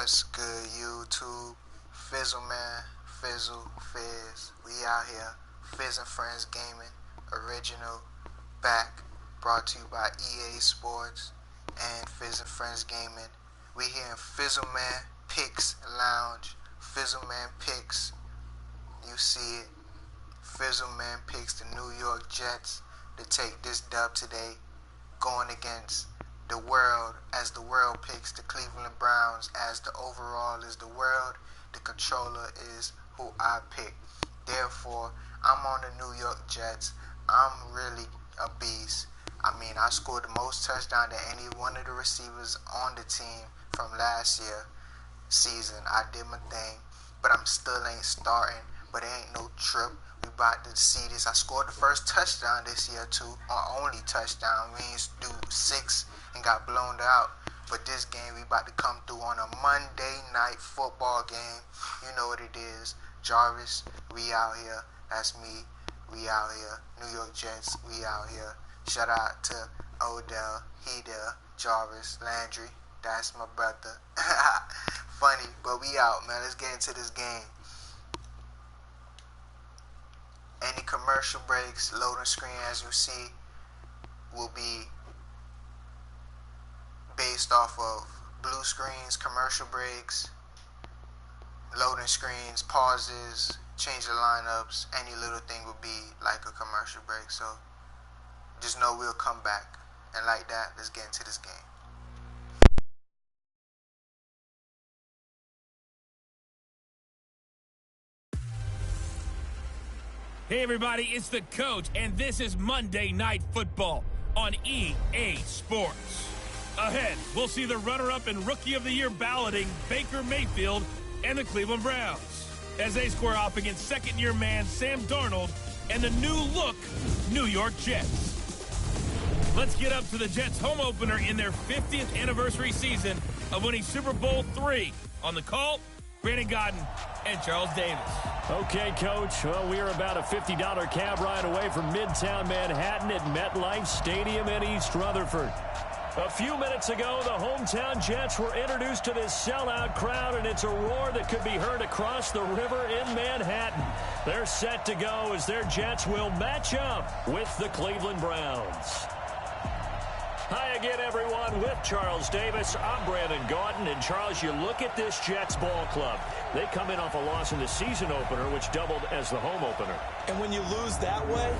What's good, YouTube? Fizzle Man, Fizzle, Fizz. We out here. Fizz and Friends Gaming, original, back, brought to you by EA Sports and Fizz and Friends Gaming. We here in Fizzle Man Picks Lounge. Fizzle Man Picks, you see it. Fizzle Man picks the New York Jets to take this dub today, going against the world, as the world picks the Cleveland Browns. As the overall is the world, the controller is who I pick. Therefore, I'm on the New York Jets. I'm really a beast. I mean, I scored the most touchdowns than any one of the receivers on the team from last year season. I did my thing, but I'm still ain't starting. But it ain't no trip. We about to see this. I scored the first touchdown this year too. Our only touchdown means do 6 and got blown out. But this game we about to come through on a Monday night football game. You know what it is. Jarvis, we out here. That's me. We out here. New York Jets, we out here. Shout out to Odell, Hedel, Jarvis, Landry. That's my brother. Funny, but we out, man. Let's get into this game. Any commercial breaks, loading screen, as you see, will be based off of blue screens, commercial breaks, loading screens, pauses, change the lineups. Any little thing will be like a commercial break. So just know we'll come back. And like that, let's get into this game. Hey everybody, it's the coach, and this is Monday Night Football on EA Sports. Ahead, we'll see the runner-up and Rookie of the Year balloting Baker Mayfield and the Cleveland Browns as they square off against second-year man Sam Darnold and the new-look New York Jets. Let's get up to the Jets' home opener in their 50th anniversary season of winning Super Bowl III. On the call, Brandon Godden and Charles Davis. Okay, Coach. Well, we are about a $50 cab ride away from Midtown Manhattan at MetLife Stadium in East Rutherford. A few minutes ago, the hometown Jets were introduced to this sellout crowd, and it's a roar that could be heard across the river in Manhattan. They're set to go as their Jets will match up with the Cleveland Browns. Hi again, everyone. With Charles Davis, I'm Brandon Gaudin. And, Charles, you look at this Jets ball club. They come in off a loss in the season opener, which doubled as the home opener. And when you lose that way,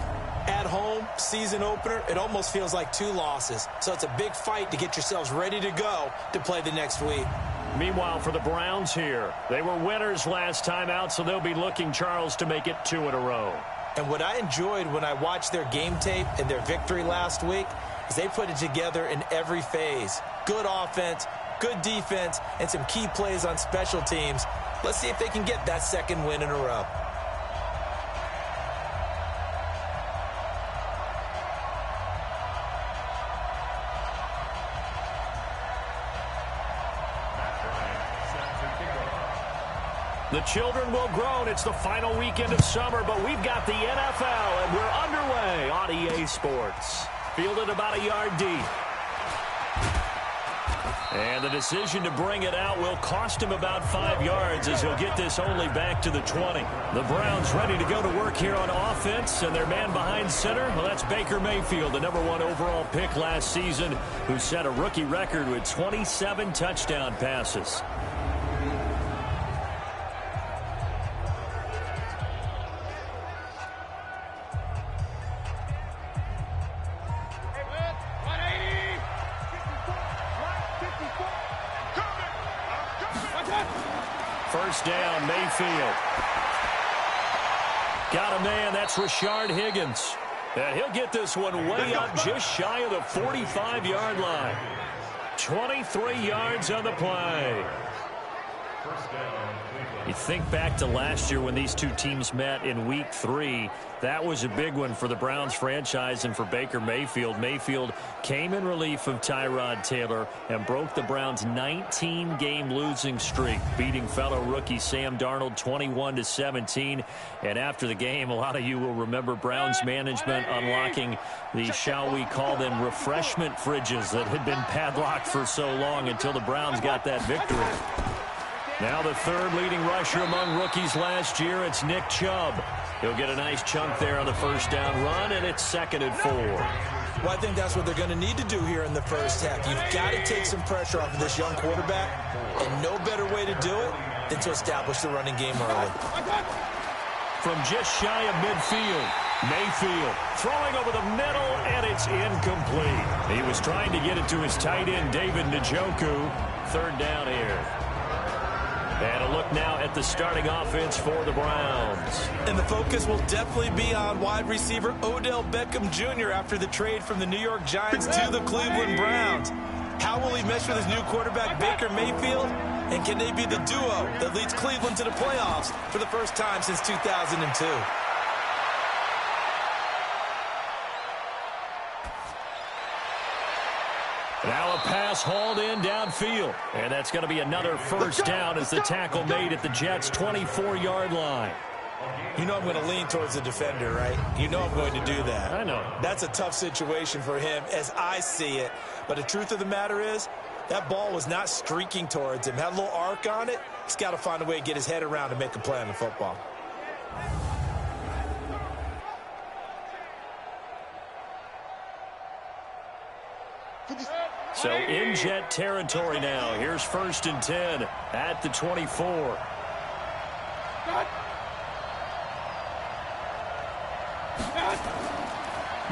at home, season opener, it almost feels like 2 losses. So it's a big fight to get yourselves ready to go to play the next week. Meanwhile, for the Browns here, they were winners last time out, so they'll be looking, Charles, to make it 2 in a row. And what I enjoyed when I watched their game tape and their victory last week is they put it together in every phase. Good offense, good defense, and some key plays on special teams. Let's see if they can get that second win in a row. The children will groan. It's the final weekend of summer, but we've got the NFL, and we're underway on EA Sports. Fielded about a yard deep. And the decision to bring it out will cost him about 5 yards as he'll get this only back to the 20. The Browns ready to go to work here on offense, and their man behind center, well, that's Baker Mayfield, the #1 overall pick last season, who set a rookie record with 27 touchdown passes. First down, Mayfield. Got a man, that's Rashard Higgins. And he'll get this one way up just shy of the 45-yard line. 23 yards on the play. You think back to last year when these two teams met in Week 3. That was a big one for the Browns franchise and for Baker Mayfield. Mayfield came in relief of Tyrod Taylor and broke the Browns' 19-game losing streak, beating fellow rookie Sam Darnold 21-17. And after the game, a lot of you will remember Browns management unlocking the, shall we call them, refreshment fridges that had been padlocked for so long until the Browns got that victory. Now the third leading rusher among rookies last year, it's Nick Chubb. He'll get a nice chunk there on the first down run, and it's 2nd and 4. Well, I think that's what they're going to need to do here in the first half. You've got to take some pressure off of this young quarterback, and no better way to do it than to establish the running game early. From just shy of midfield, Mayfield throwing over the middle, and it's incomplete. He was trying to get it to his tight end, David Njoku. 3rd down here. And a look now at the starting offense for the Browns. And the focus will definitely be on wide receiver Odell Beckham Jr. after the trade from the New York Giants to the Cleveland Browns. How will he mesh with his new quarterback, Baker Mayfield? And can they be the duo that leads Cleveland to the playoffs for the first time since 2002? Now a pass hauled in downfield. And that's going to be another first down as the tackle made at the Jets' 24-yard line. You know I'm going to lean towards the defender, right? You know I'm going to do that. I know. That's a tough situation for him as I see it. But the truth of the matter is, that ball was not streaking towards him. Had a little arc on it. He's got to find a way to get his head around and make a play on the football. So in Jet territory now. Here's 1st and 10 at the 24.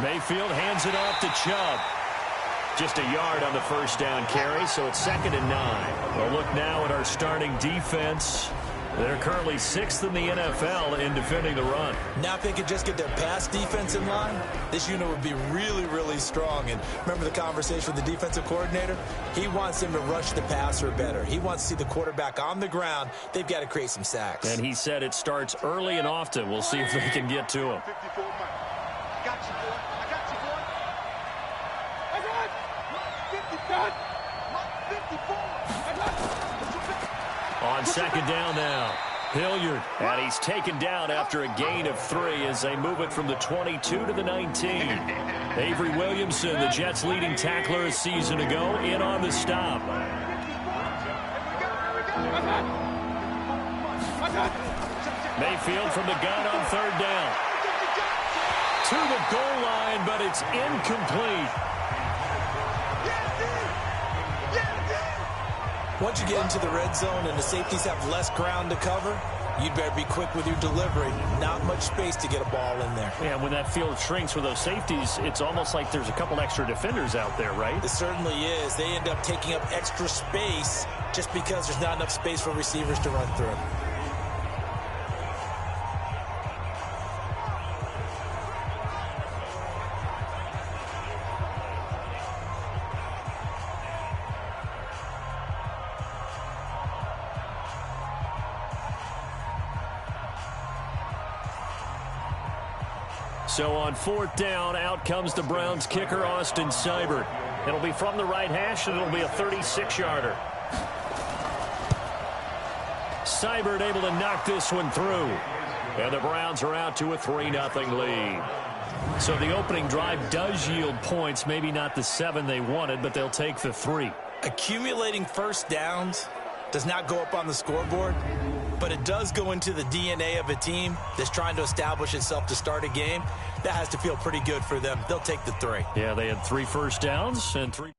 Mayfield hands it off to Chubb. Just a yard on the first down carry, so it's 2nd and 9. We'll look now at our starting defense. They're currently 6th in the NFL in defending the run. Now if they could just get their pass defense in line, this unit would be really, really strong. And remember the conversation with the defensive coordinator? He wants them to rush the passer better. He wants to see the quarterback on the ground. They've got to create some sacks. And he said it starts early and often. We'll see if they can get to him. On 2nd down now, Hilliard, and he's taken down after a gain of 3 as they move it from the 22 to the 19. Avery Williamson, the Jets' leading tackler a season ago, in on the stop. Mayfield from the gun on 3rd down. To the goal line, but it's incomplete. Once you get into the red zone and the safeties have less ground to cover, you'd better be quick with your delivery. Not much space to get a ball in there. Yeah, when that field shrinks with those safeties, it's almost like there's a couple extra defenders out there, right? It certainly is. They end up taking up extra space just because there's not enough space for receivers to run through. So on 4th down, out comes the Browns kicker, Austin Seibert. It'll be from the right hash, and it'll be a 36-yarder. Seibert able to knock this one through. And the Browns are out to a 3-0 lead. So the opening drive does yield points, maybe not the 7 they wanted, but they'll take the 3. Accumulating first downs does not go up on the scoreboard, but it does go into the DNA of a team that's trying to establish itself to start a game. That has to feel pretty good for them. They'll take the 3. Yeah, they had 3 first downs and 3.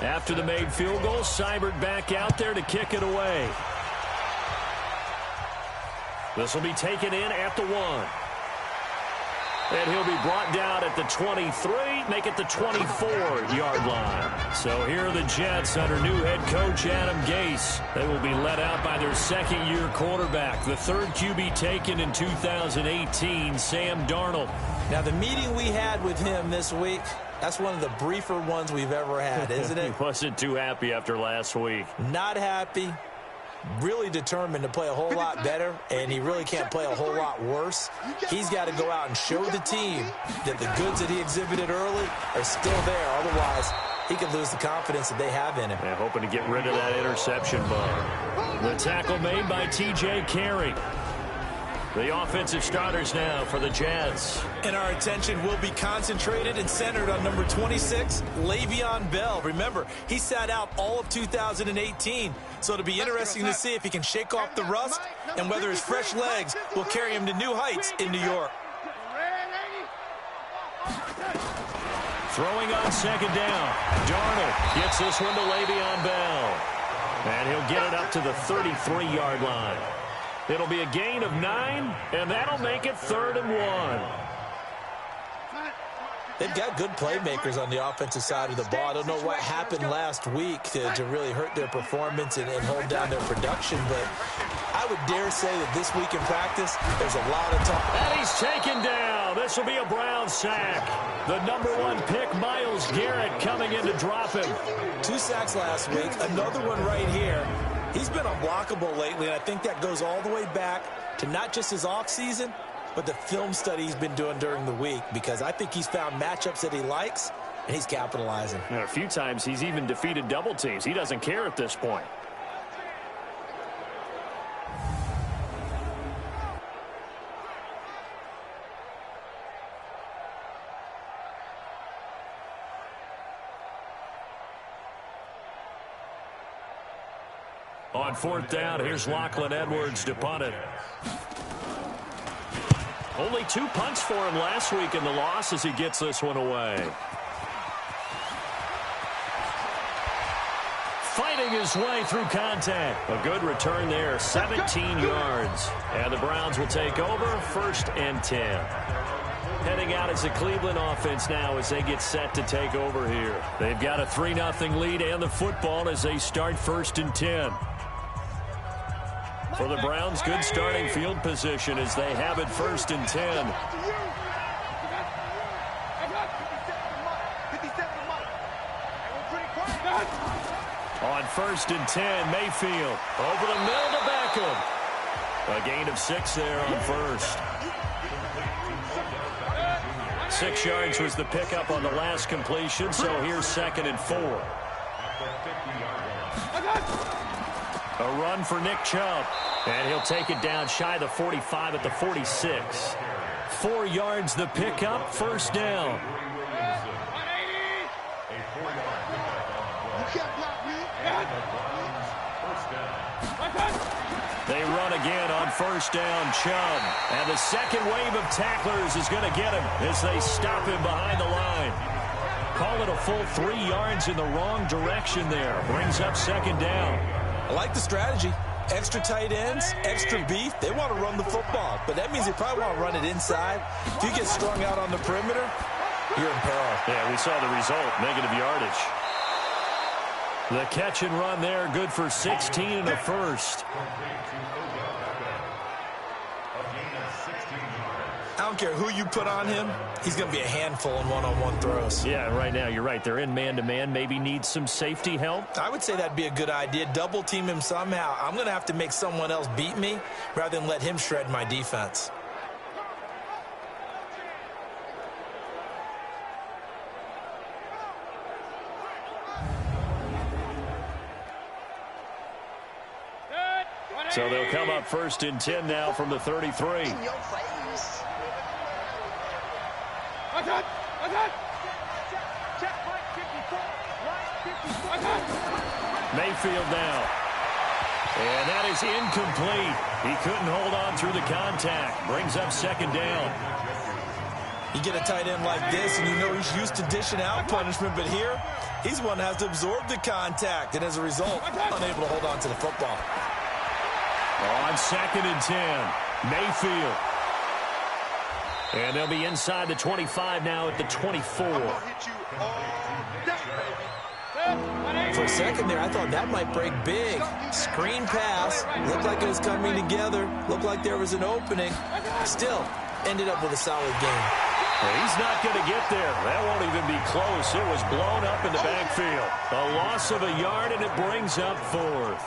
After the made field goal, Seibert back out there to kick it away. This will be taken in at the 1. And he'll be brought down at the 23, make it the 24-yard line. So here are the Jets under new head coach Adam Gase. They will be led out by their second-year quarterback, the third QB taken in 2018, Sam Darnold. Now, the meeting we had with him this week, that's one of the briefer ones we've ever had, isn't it? He wasn't too happy after last week. Not happy. Really determined to play a whole lot better, and he really can't play a whole lot worse. He's got to go out and show the team that the goods that he exhibited early are still there. Otherwise, he could lose the confidence that they have in him. Yeah, hoping to get rid of that interception bug. The tackle made by T.J. Carey. The offensive starters now for the Jets. And our attention will be concentrated and centered on number 26, Le'Veon Bell. Remember, he sat out all of 2018, so it'll be interesting to see if he can shake off the rust and whether his fresh legs will carry him to new heights in New York. Throwing on second down. Darnold gets this one to Le'Veon Bell. And he'll get it up to the 33-yard line. It'll be a gain of 9, and that'll make it 3rd and 1. They've got good playmakers on the offensive side of the ball. I don't know what happened last week to really hurt their performance and hold down their production, but I would dare say that this week in practice, there's a lot of talk. And he's taken down. This will be a Brown sack. The number 1 pick, Myles Garrett, coming in to drop him. 2 sacks last week, another one right here. He's been unblockable lately, and I think that goes all the way back to not just his offseason, but the film study he's been doing during the week, because I think he's found matchups that he likes, and he's capitalizing. And a few times he's even defeated double teams. He doesn't care at this point. On 4th down, here's Lachlan Edwards to punt it. Only 2 punts for him last week in the loss as he gets this one away. Fighting his way through contact. A good return there, 17 yards. And the Browns will take over, 1st and 10. Heading out as the Cleveland offense now as they get set to take over here. They've got a 3-0 lead and the football as they start 1st and 10. For the Browns, good starting field position as they have it 1st and 10. On 1st and 10, Mayfield over the middle to Beckham. A gain of 6 there on 1st. 6 yards was the pickup on the last completion, so here's 2nd and 4. A run for Nick Chubb. And he'll take it down shy of the 45 at the 46. 4 yards the pickup, 1st down. They run again on 1st down, Chubb. And the second wave of tacklers is going to get him as they stop him behind the line. Call it a full 3 yards in the wrong direction there. Brings up 2nd down. I like the strategy. Extra tight ends, extra beef. They want to run the football, but that means they probably want to run it inside. If you get strung out on the perimeter, you're in peril. Yeah, we saw the result, negative yardage. The catch and run there, good for 16 and a 1st. I don't care who you put on him, he's going to be a handful in one-on-one throws. Yeah, right now you're right. They're in man-to-man. Maybe need some safety help. I would say that'd be a good idea. Double team him somehow. I'm going to have to make someone else beat me rather than let him shred my defense. So they'll come up 1st and 10 now from the 33. Mayfield now. And that is incomplete. He couldn't hold on through the contact. Brings up 2nd down. You get a tight end like this, and you know he's used to dishing out punishment, but here, He's one that has to absorb the contact, and as a result, unable to hold on to the football. On 2nd and 10, Mayfield. And they'll be inside the 25 now at the 24. For a second there, I thought that might break big. Screen pass. Looked like it was coming together. Looked like there was an opening. Still, ended up with a solid game. Well, he's not going to get there. That won't even be close. It was blown up in the backfield. A loss of a yard, and it brings up 4th.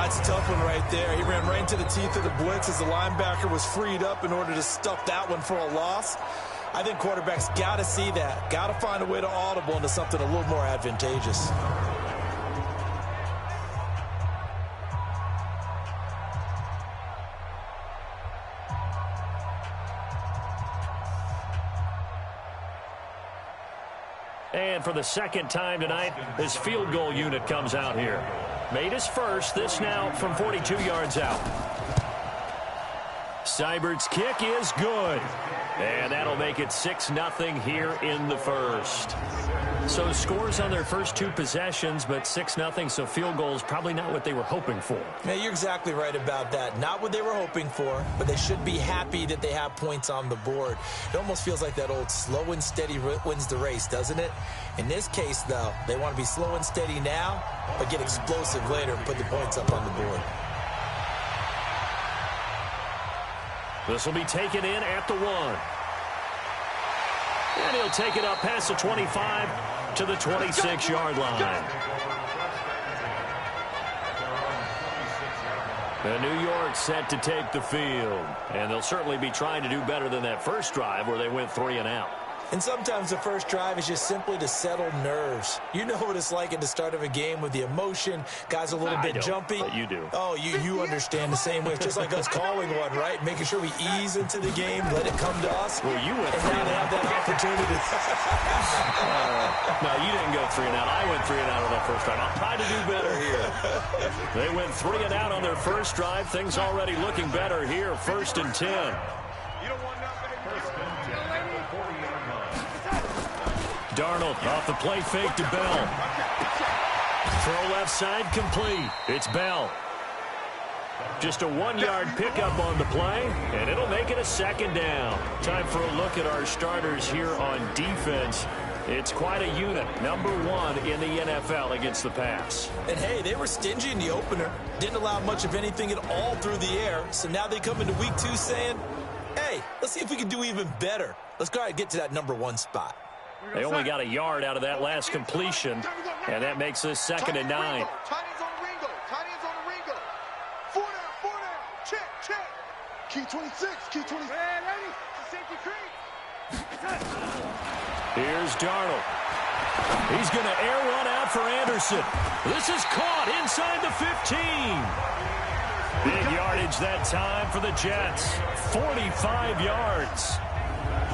It's a tough one right there. He ran right into the teeth of the blitz as the linebacker was freed up in order to stuff that one for a loss. I think quarterbacks got to see that. Got to find a way to audible into something a little more advantageous. And for the second time tonight, this field goal unit comes out here. Made his first, this now from 42 yards out. Seibert's kick is good. And that'll make it 6-0 here in the first. So scores on their first 2 possessions, but 6-0, so field goals probably not what they were hoping for. Yeah, you're exactly right about that. Not what they were hoping for, but they should be happy that they have points on the board. It almost feels like that old slow and steady wins the race, doesn't it? In this case, though, they want to be slow and steady now, but get explosive later and put the points up on the board. This will be taken in at the 1. And he'll take it up past the 25 to the 26-yard line. The New York set to take the field. And they'll certainly be trying to do better than that first drive where they went 3 and out. And sometimes the first drive is just simply to settle nerves. You know what it's like at the start of a game with the emotion. Guys a little bit jumpy. But you do. Oh, you understand the same way. It's just like us calling one, right? Making sure we ease into the game, let it come to us. Well, you went and now they have that opportunity. No, you didn't go 3 and out. I went 3 and out on that first drive. I'll try to do better here. They went 3 and out on their first drive. Things already looking better here. 1st and 10. Darnold off the play fake to Bell. Throw left side complete. It's Bell. Just a 1-yard pickup on the play, and it'll make it a 2nd down. Time for a look at our starters here on defense. It's quite a unit, number 1 in the NFL against the pass. And hey, they were stingy in the opener. Didn't allow much of anything at all through the air. So now they come into week 2 saying, hey, let's see if we can do even better. Let's go ahead and get to that number 1 spot. They only got a yard out of that last completion, and that makes this 2nd and 9. Tight ends on the Ringo. Tight ends on the Ringo. 4 down. Check. Key 26. Key 26. Ready. Safety creep. Here's Darnold. He's going to air one out for Anderson. This is caught inside the 15. Big yardage that time for the Jets. 45 yards.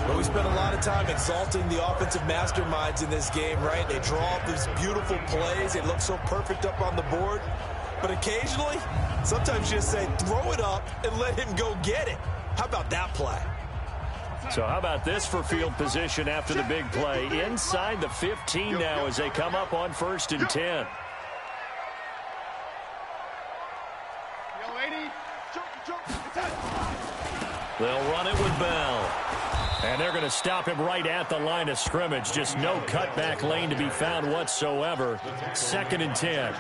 Well, we spent a lot of time exalting the offensive masterminds in this game, right? They draw up these beautiful plays. They look so perfect up on the board. But occasionally, sometimes you just say, throw it up and let him go get it. How about that play? So how about this for field position after the big play? Inside the 15 now as they come up on 1st and 10. They'll run it with Bell. And they're going to stop him right at the line of scrimmage. Just no cutback lane to be found whatsoever. 2nd and 10.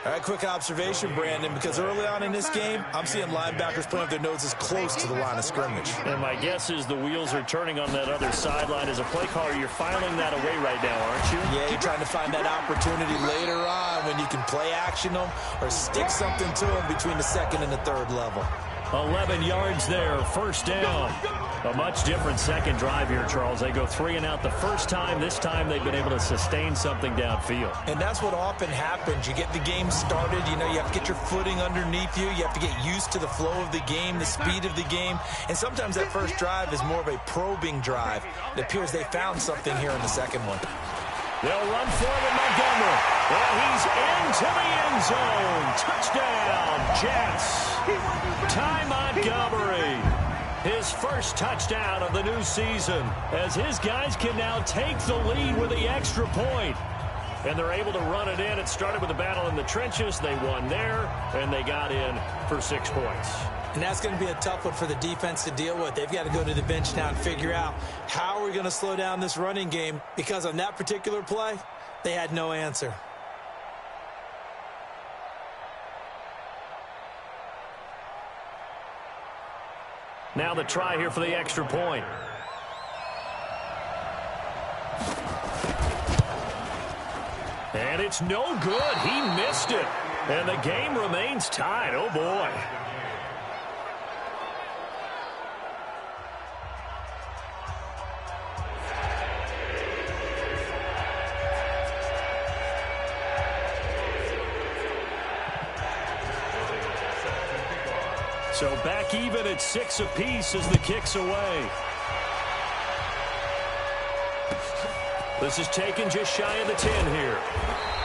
All right, quick observation, Brandon, because early on in this game, I'm seeing linebackers putting up their noses close to the line of scrimmage. And my guess is the wheels are turning on that other sideline. As a play caller, you're filing that away right now, aren't you? Yeah, you're trying to find that opportunity later on when you can play action them or stick something to them between the 2nd and the 3rd level. 11 yards there, 1st down. A much different second drive here, Charles. They go 3 and out the first time. This time they've been able to sustain something downfield. And that's what often happens. You get the game started. You know, you have to get your footing underneath you. You have to get used to the flow of the game, the speed of the game. And sometimes that first drive is more of a probing drive. It appears they found something here in the second one. They'll run forward Montgomery. And he's into the end zone. Touchdown, Jets. Ty Montgomery. his first touchdown of the new season, as his guys can now take the lead with the extra point. And they're able to run it in. It started with a battle in the trenches. They won there, and they got in for 6 points. And that's going to be a tough one for the defense to deal with. They've got to go to the bench now and figure out how we're going to slow down this running game, because on that particular play, they had no answer. Now the try here for the extra point. And it's no good. He missed it. And the game remains tied. Oh, boy. So back even at 6 apiece as the kick's away. This is taken just shy of the 10 here.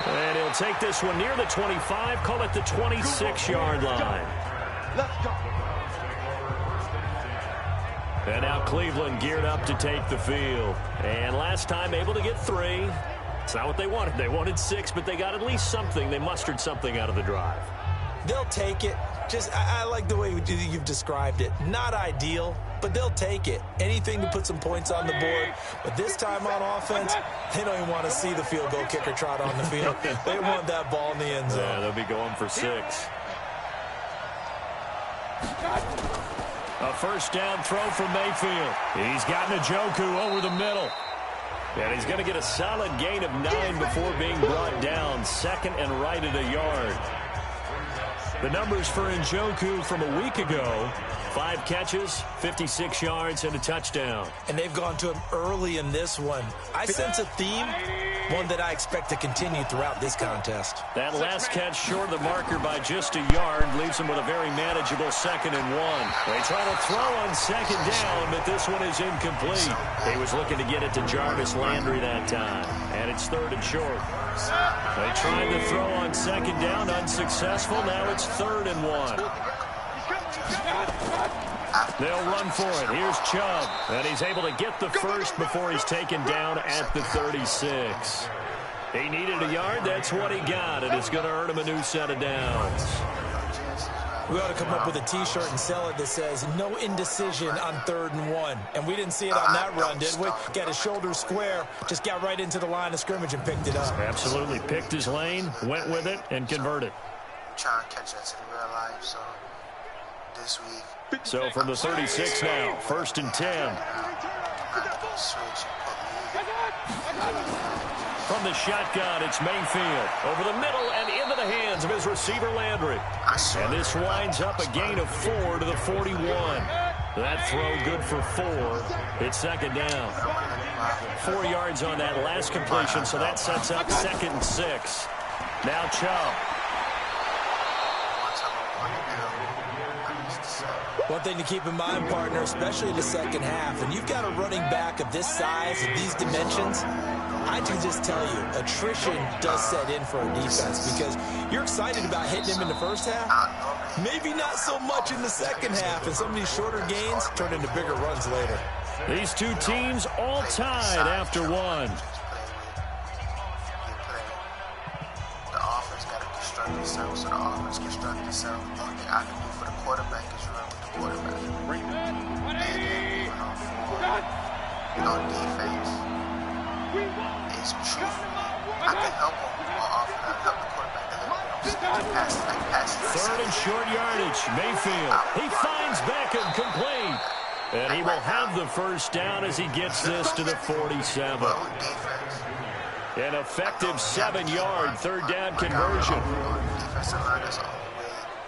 And he'll take this one near the 25, call it the 26-yard line. Let's go. And now Cleveland geared up to take the field. And last time able to get 3. It's not what they wanted. They wanted 6, but they got at least something. They mustered something out of the drive. They'll take it. I like the way you've described it. Not ideal, but they'll take it. Anything to put some points on the board. But this time on offense, they don't even want to see the field goal kicker trot on the field. They want that ball in the end zone. Yeah, they'll be going for 6. A first down throw from Mayfield. He's got Njoku over the middle. And he's going to get a solid gain of 9 before being brought down. Second and right at a yard. The numbers for Njoku from a week ago: 5 catches, 56 yards, and a touchdown. And they've gone to him early in this one. I sense a theme, one that I expect to continue throughout this contest. That last catch short of the marker by just a yard leaves him with a very manageable 2nd and 1. They try to throw on 2nd down, but this one is incomplete. He was looking to get it to Jarvis Landry that time, and it's 3rd and short. They tried to throw on 2nd down, unsuccessful. Now it's 3rd and 1. They'll run for it. Here's Chubb, and he's able to get the first before he's taken down at the 36. He needed a yard. That's what he got, and it's going to earn him a new set of downs. We ought to come up with a T-shirt and sell it that says, no indecision on 3rd and 1. And we didn't see it on that run, did we? Got his shoulder square, just got right into the line of scrimmage and picked it up. Absolutely. Picked his lane, went with it, and converted. Trying to catch that to the real life, so this week. So from the 36 now, 1st and 10. From the shotgun, it's Mayfield. Over the middle and into the hands of his receiver, Landry. And this winds up a gain of 4 to the 41. That throw good for 4. It's 2nd down. 4 yards on that last completion, so that sets up 2nd and 6. Now Chubb. One thing to keep in mind, partner, especially the second half, and you've got a running back of this size and these dimensions, I can just tell you, attrition does set in for a defense, because you're excited about hitting him in the first half, maybe not so much in the second half, and some of these shorter gains turn into bigger runs later. These two teams all tied after 1. The offense got to construct itself, so the offense construct itself. The only thing I can do for the quarterback is run with the quarterback. And then on defense, it's truth. I can help him on offense, help the quarterback to pass. 3rd and short yardage. Mayfield. He finds Beckham complete. And he will have the first down as he gets this to the 47. An effective 7-yard 3rd down conversion.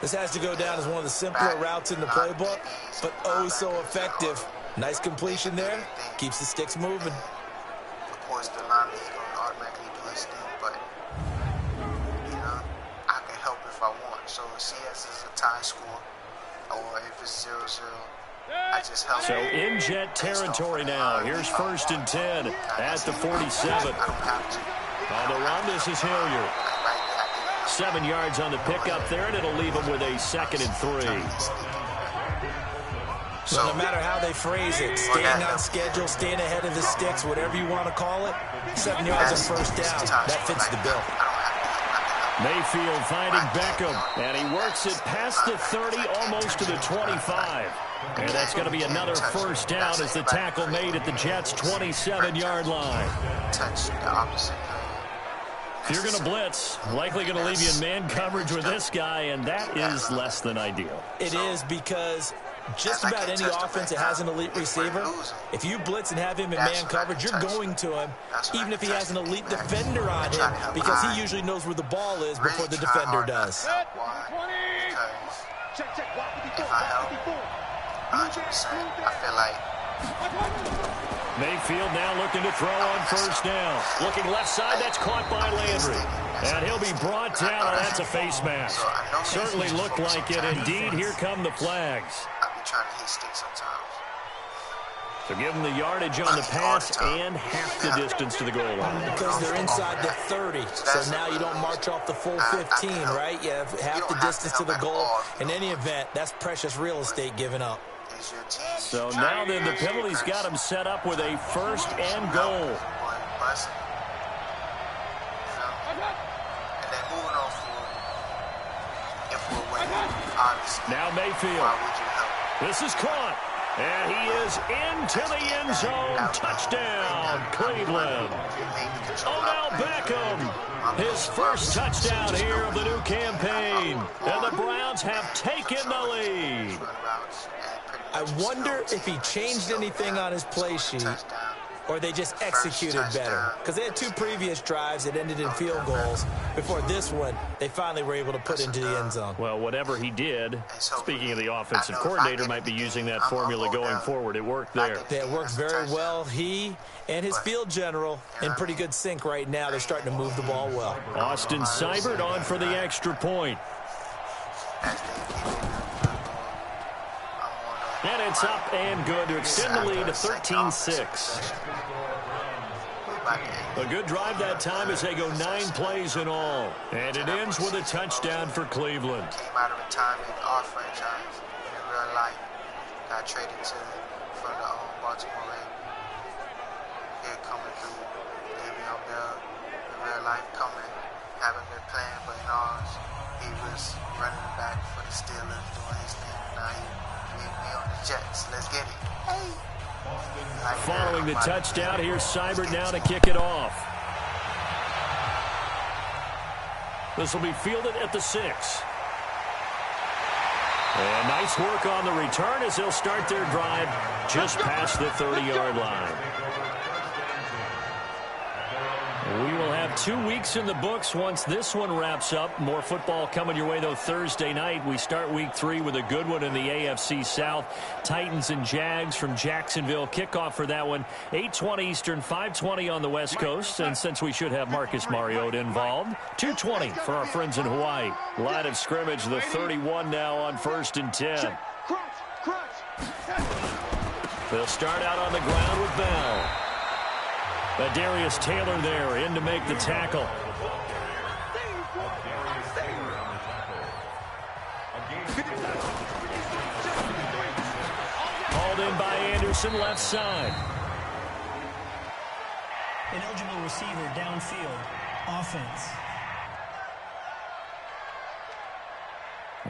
This has to go down as one of the simpler routes in the playbook, but oh so effective. Nice completion there. Keeps the sticks moving. Of course, the line is going to automatically do his thing, but, I can help if I want. So CS is a tie score, or if it's 0-0, I just help. So in Jet territory now. Here's 1st and 10 at the 47. On the run, this is Hilliard. 7 yards on the pickup there, and it'll leave him with a 2nd and 3. So no matter how they phrase it, staying on schedule, staying ahead of the sticks, whatever you want to call it, 7 yards on first down, that fits the bill. Mayfield finding Beckham, and he works it past the 30, almost to the 25. And that's going to be another first down as the tackle made at the Jets' 27-yard line. Touch the opposite. If you're going to blitz, likely going to leave you in man coverage with this guy, and that is less than ideal. It is, because just about any offense that has an elite receiver, if you blitz and have him in man coverage, you're going to him, even if he has an elite defender on him, because he usually knows where the ball is before the defender does. If I help 100%, I feel like Mayfield now looking to throw on first down. Looking left side, that's caught by Landry. And he'll be brought down, and that's a face mask. Certainly looked like it. Indeed, here come the flags. I be trying to hit sticks sometimes. So give them the yardage on the pass and half the distance to the goal line. Because they're inside the 30, so now you don't march off the full 15, right? You have half the distance to the goal. In any event, that's precious real estate given up. So now then, the penalty's got him set up with a first and goal. And then moving on forward, if we're winning, obviously. Now Mayfield. Why would you help? This is caught. And he is into the end zone. Touchdown, Cleveland. Odell Beckham, his first touchdown here of the new campaign. And the Browns have taken the lead. I wonder if he changed anything on his play sheet, or they just executed better. Because they had 2 previous drives that ended in field goals. Before this one, they finally were able to put into the end zone. Well, whatever he did, speaking of the offensive coordinator, might be using that formula going forward. It worked there. It worked very well. He and his field general in pretty good sync right now. They're starting to move the ball well. Austin Seibert on for the extra point. And it's up and good to extend the lead to 13-6. A good drive that time as they go 9 plays in all. And it ends with a touchdown for Cleveland. Came out of retirement in our franchise, but in real life, got traded from the Baltimore Ravens. Here coming through, Le'Veon Bell, in real life coming, haven't been playing, but in ours, he was running back for the Steelers, doing his thing. Now he me on the Jets. Let's get it. Hey. Following the touchdown, here's Seibert now to kick it off. This will be fielded at the 6. And nice work on the return as they'll start their drive just past the 30-yard line. We will have 2 weeks in the books once this one wraps up. More football coming your way, though, Thursday night. We start week 3 with a good one in the AFC South. Titans and Jags from Jacksonville. Kickoff for that one, 8:20 Eastern, 5:20 on the West Coast. And since we should have Marcus Mariota involved, 2:20 for our friends in Hawaii. Line of scrimmage, the 31 now on 1st and 10. They'll start out on the ground with Bell. Darius Taylor there in to make the tackle. Called in by Anderson, left side. An eligible receiver downfield. Offense.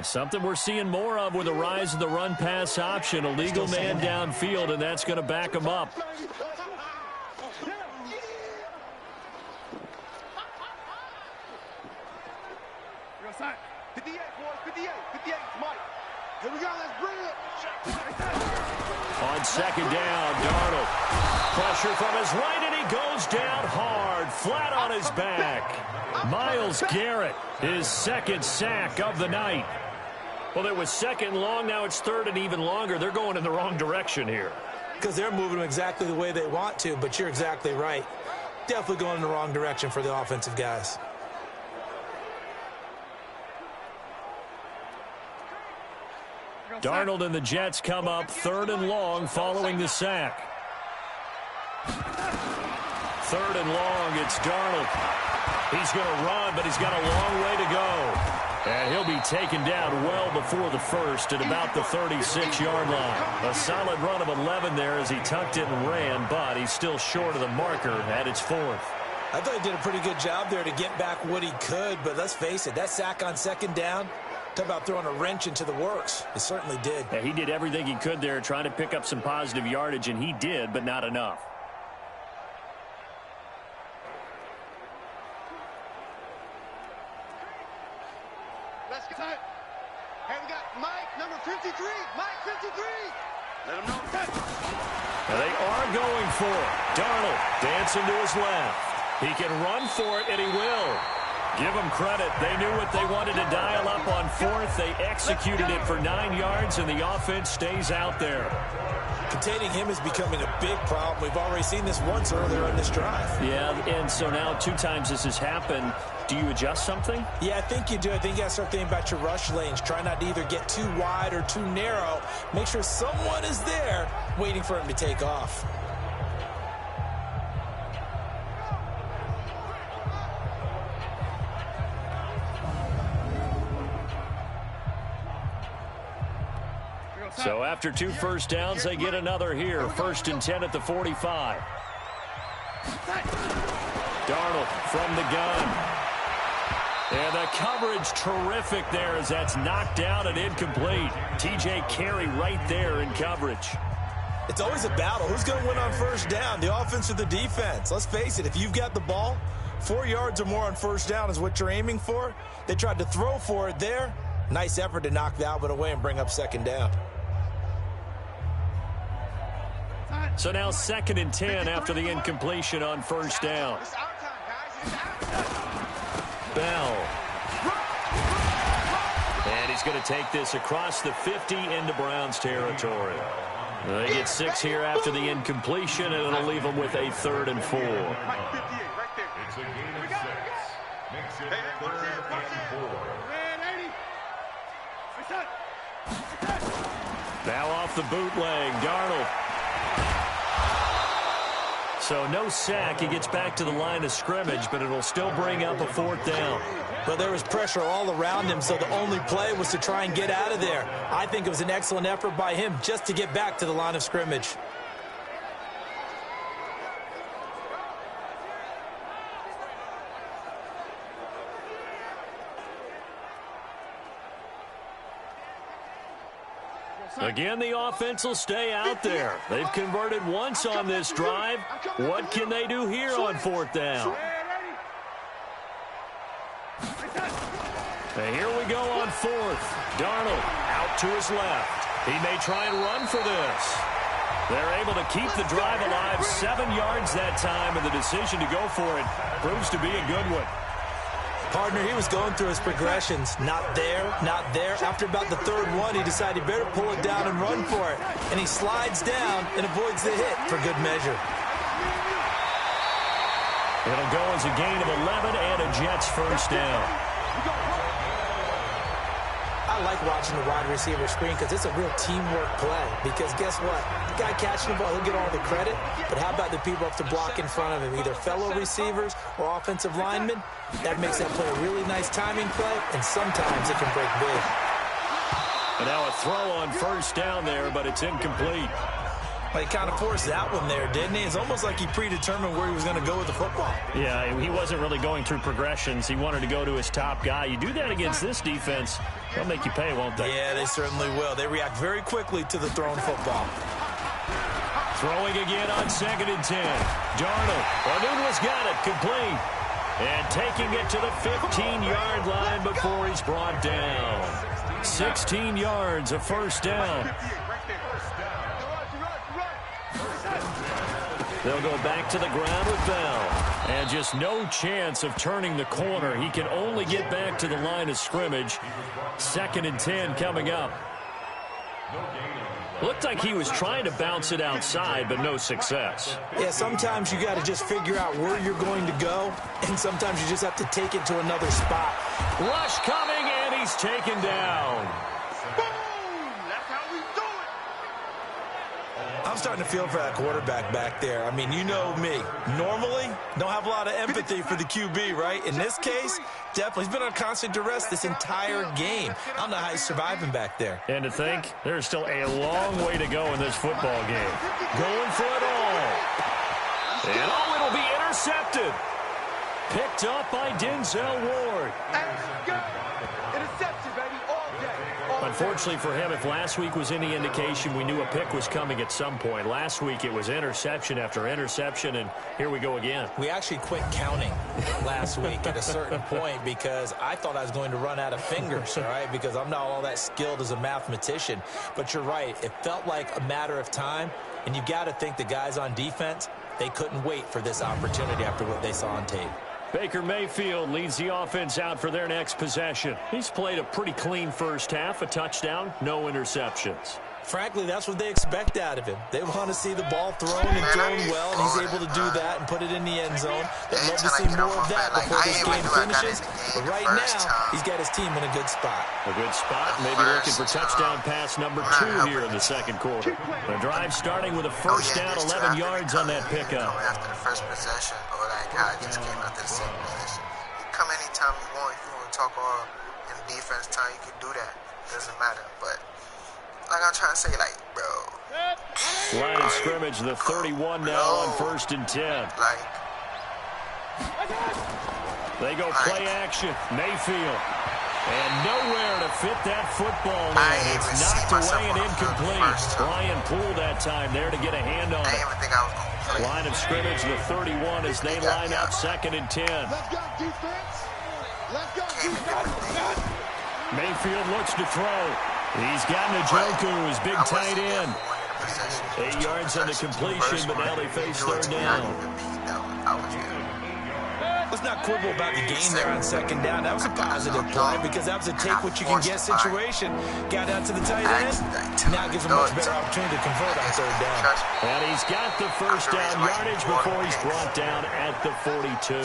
Something we're seeing more of with the rise of the run-pass option. A legal man downfield, and that's going to back him up. On second down, Darnold. Pressure from his right, and he goes down hard, flat on his back. Myles Garrett, his 2nd sack of the night. Well, it was 2nd long, now it's 3rd and even longer. They're going in the wrong direction here. Because they're moving them exactly the way they want to, but you're exactly right. Definitely going in the wrong direction for the offensive guys. Darnold and the Jets come up 3rd and long following the sack. 3rd and long, it's Darnold. He's going to run, but he's got a long way to go. And he'll be taken down well before the first at about the 36-yard line. A solid run of 11 there as he tucked it and ran, but he's still short of the marker at its 4th. I thought he did a pretty good job there to get back what he could, but let's face it, that sack on 2nd down, talk about throwing a wrench into the works. It certainly did. Yeah, he did everything he could there trying to pick up some positive yardage, and he did, but not enough. Let's get it. Hey, we got Mike, number 53. Mike, 53. Let him know. Now they are going for it. Darnold dancing to his left. He can run for it, and he will. Give them credit. They knew what they wanted to dial up on 4th. They executed it for 9 yards, and the offense stays out there. Containing him is becoming a big problem. We've already seen this once earlier on this drive. Yeah, and so now 2 times this has happened. Do you adjust something? Yeah, I think you do. I think you got to start thinking about your rush lanes. Try not to either get too wide or too narrow. Make sure someone is there waiting for him to take off. So after 2 first downs, they get another here. 1st and 10 at the 45. Darnold from the gun. And the coverage terrific there as that's knocked down and incomplete. TJ Carey right there in coverage. It's always a battle. Who's going to win on 1st down, the offense or the defense? Let's face it, if you've got the ball, 4 yards or more on 1st down is what you're aiming for. They tried to throw for it there. Nice effort to knock that one away and bring up 2nd down. So now 2nd and 10 after the incompletion on 1st down. Bell. And he's going to take this across the 50 into Browns territory. They get 6 here after the incompletion, and it'll leave them with a 3rd and 4. It's a game of 6. Makes it 3rd and 4. Now off the bootleg, Darnold. So no sack. He gets back to the line of scrimmage, but it'll still bring up a 4th down. But there was pressure all around him, so the only play was to try and get out of there. I think it was an excellent effort by him just to get back to the line of scrimmage. Again, the offense will stay out there. They've converted once on this drive. What can they do here on 4th down? And here we go on 4th. Darnold out to his left. He may try and run for this. They're able to keep the drive alive. 7 yards that time, and the decision to go for it proves to be a good one. Partner, he was going through his progressions. Not there, not there. After about the 3rd one, he decided he better pull it down and run for it. And he slides down and avoids the hit for good measure. It'll go as a gain of 11 and a Jets 1st down. I like watching the wide receiver screen because it's a real teamwork play. Because guess what? The guy catching the ball, he'll get all the credit. But how about the people up to block in front of him? Either fellow receivers or offensive linemen. That makes that play a really nice timing play, and sometimes it can break big. And now a throw on 1st down there, but it's incomplete. Well, he kind of forced that one there, didn't he? It's almost like he predetermined where he was going to go with the football. Yeah, he wasn't really going through progressions. He wanted to go to his top guy. You do that against this defense, they'll make you pay, won't they? Yeah, they certainly will. They react very quickly to the thrown football. Throwing again on 2nd and 10. Darnold. Onunwa's got it. Complete. And taking it to the 15-yard line before he's brought down. 16 yards, a 1st down. They'll go back to the ground with Bell. And just no chance of turning the corner. He can only get back to the line of scrimmage. 2nd and 10 coming up. Looked like he was trying to bounce it outside, but no success. Yeah, sometimes you got to just figure out where you're going to go, and sometimes you just have to take it to another spot. Rush coming, and he's taken down. Boom! That's how we do it. I'm starting to feel for that quarterback back there. I mean, you know me. Normally, don't have a lot of empathy for the QB, right? In this case, definitely. He's been on constant duress this entire game. I don't know how he's surviving back there. And to think, there's still a long way to go in this football game. Going for it all. And oh, it'll be intercepted. Picked up by Denzel Ward. Interception, baby, all day. Unfortunately for him, if last week was any indication, we knew a pick was coming at some point. Last week it was interception after interception, and here we go again. We actually quit counting last week at a certain point because I thought I was going to run out of fingers, all right, because I'm not all that skilled as a mathematician. But you're right. It felt like a matter of time, and you got to think the guys on defense, they couldn't wait for this opportunity after what they saw on tape. Baker Mayfield leads the offense out for their next possession. He's played a pretty clean first half, a touchdown, no interceptions. Frankly, that's what they expect out of him. They want to see the ball thrown and thrown well, and he's able to do that and put it in the end zone. They'd love to see more of that before this game finishes. But right now, he's got his team in a good spot. A good spot, maybe looking for touchdown pass number 2 here in the second quarter. The drive starting with a first down, 11 yards on that pickup. After the first possession, or that guy just came after the second possession. You come anytime you want. If you want to talk all in defense time, you can do that. It doesn't matter, but like I'm trying to say, like, bro. Line of scrimmage, the 31 now on 1st and 10. Like, they go play action. Mayfield. And nowhere to fit that football in. It's knocked away and incomplete. Ryan Poole that time there to get a hand on I it. didn't even think I was going to play. Line of scrimmage, the 31 as they line up 2nd and 10. Let's go, defense. Let's go, defense. Mayfield looks to throw. He's got Njoku, his big tight end. 8 yards on the completion, but now they face 3rd down. Let's not quibble about the game there on 2nd down. That was a positive play because that was a take-what-you-can-get situation. Got out to the tight end. Now gives him a much better opportunity to convert on 3rd down. And he's got the first down yardage before he's brought down at the 42.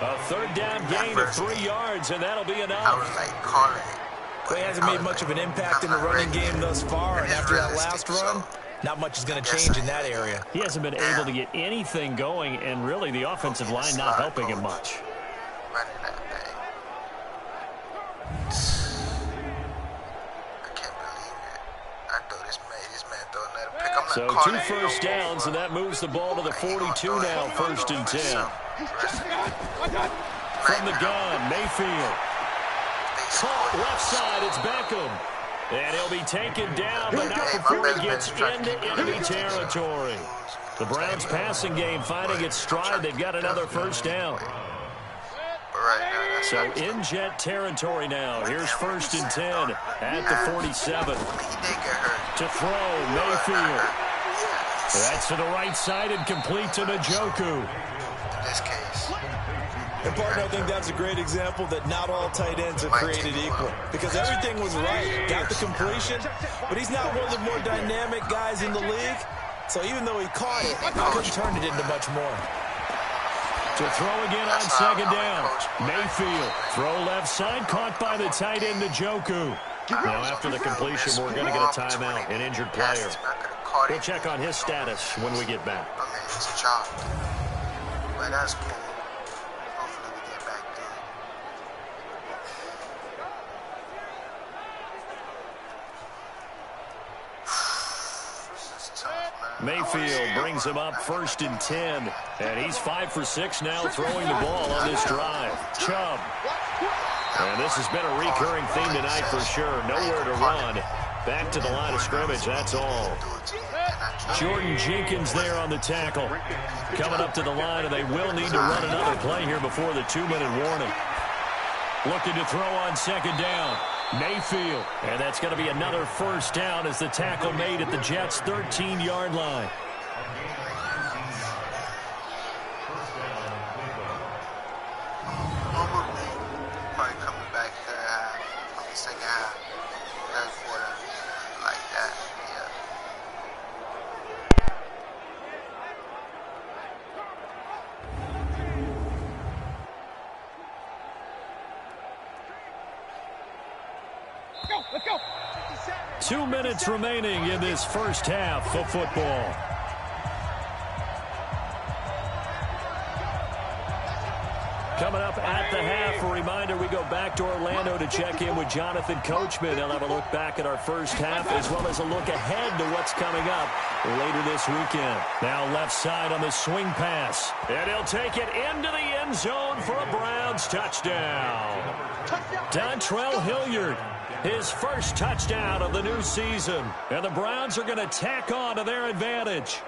A 3rd down gain of 3 yards, and that'll be enough. I was like calling it. Well, he hasn't made much of an impact in the running game thus far, and after that last run, not much is going to change in that area. He hasn't been able to get anything going, and really the offensive line not helping him much. Running that thing. I can't believe it. I thought this man throw another pick. I'm not So calling 2 first downs, and that moves the ball to the 42 now, 1st and 10. From the gun, Mayfield. Caught left side, it's Beckham. And he'll be taken down, but not before he gets into enemy territory. The Browns' passing game finding its stride. They've got another first down. So in Jet territory now. Here's 1st and 10 at the 47. To throw, Mayfield. That's to the right side and complete to Njoku. In this case. And, partner, I think that's a great example that not all tight ends are created equal. Because everything was right. Got the completion, but he's not one of the more dynamic guys in the league. So even though he caught it, he couldn't turn it into much more. To throw again on 2nd down. Mayfield. Throw left side, caught by the tight end, Njoku. Now after the completion, we're going to get a timeout, an injured player. We'll check on his status when we get back. I mean, it's a job. But that's cool. Hopefully we get back there. Mayfield brings him up 1st and 10. And he's 5 for 6 now throwing the ball on this drive. Chubb. And this has been a recurring theme tonight for sure. Nowhere to run. Back to the line of scrimmage, that's all. Jordan Jenkins there on the tackle. Coming up to the line, and they will need to run another play here before the 2-minute warning. Looking to throw on 2nd down. Mayfield. And that's going to be another first down as the tackle made at the Jets' 13-yard line. Probably coming back second half. Third quarter. Like that. Yeah. Let's go. 2 minutes remaining in this first half of football. Coming up at the half, a reminder, we go back to Orlando to check in with Jonathan Coachman. He'll have a look back at our first half as well as a look ahead to what's coming up later this weekend. Now left side on the swing pass. And he'll take it into the end zone for a Browns touchdown. Dontrell Hilliard, his first touchdown of the new season. And the Browns are going to tack on to their advantage.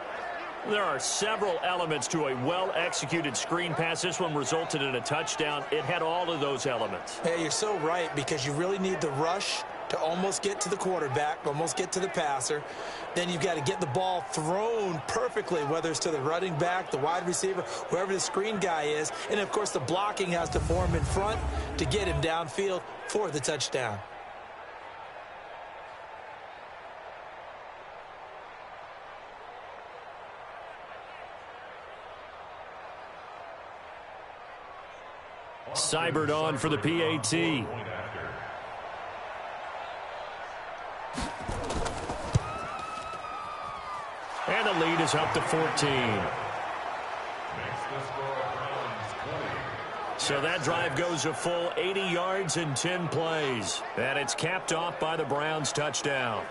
There are several elements to a well-executed screen pass. This one resulted in a touchdown. It had all of those elements. Hey, you're so right, because you really need the rush to almost get to the quarterback, almost get to the passer. Then you've got to get the ball thrown perfectly, whether it's to the running back, the wide receiver, whoever the screen guy is. And, of course, the blocking has to form in front to get him downfield for the touchdown. Seibert on for the PAT. And the lead is up to 14. So that drive goes a full 80 yards in 10 plays. And it's capped off by the Browns touchdown.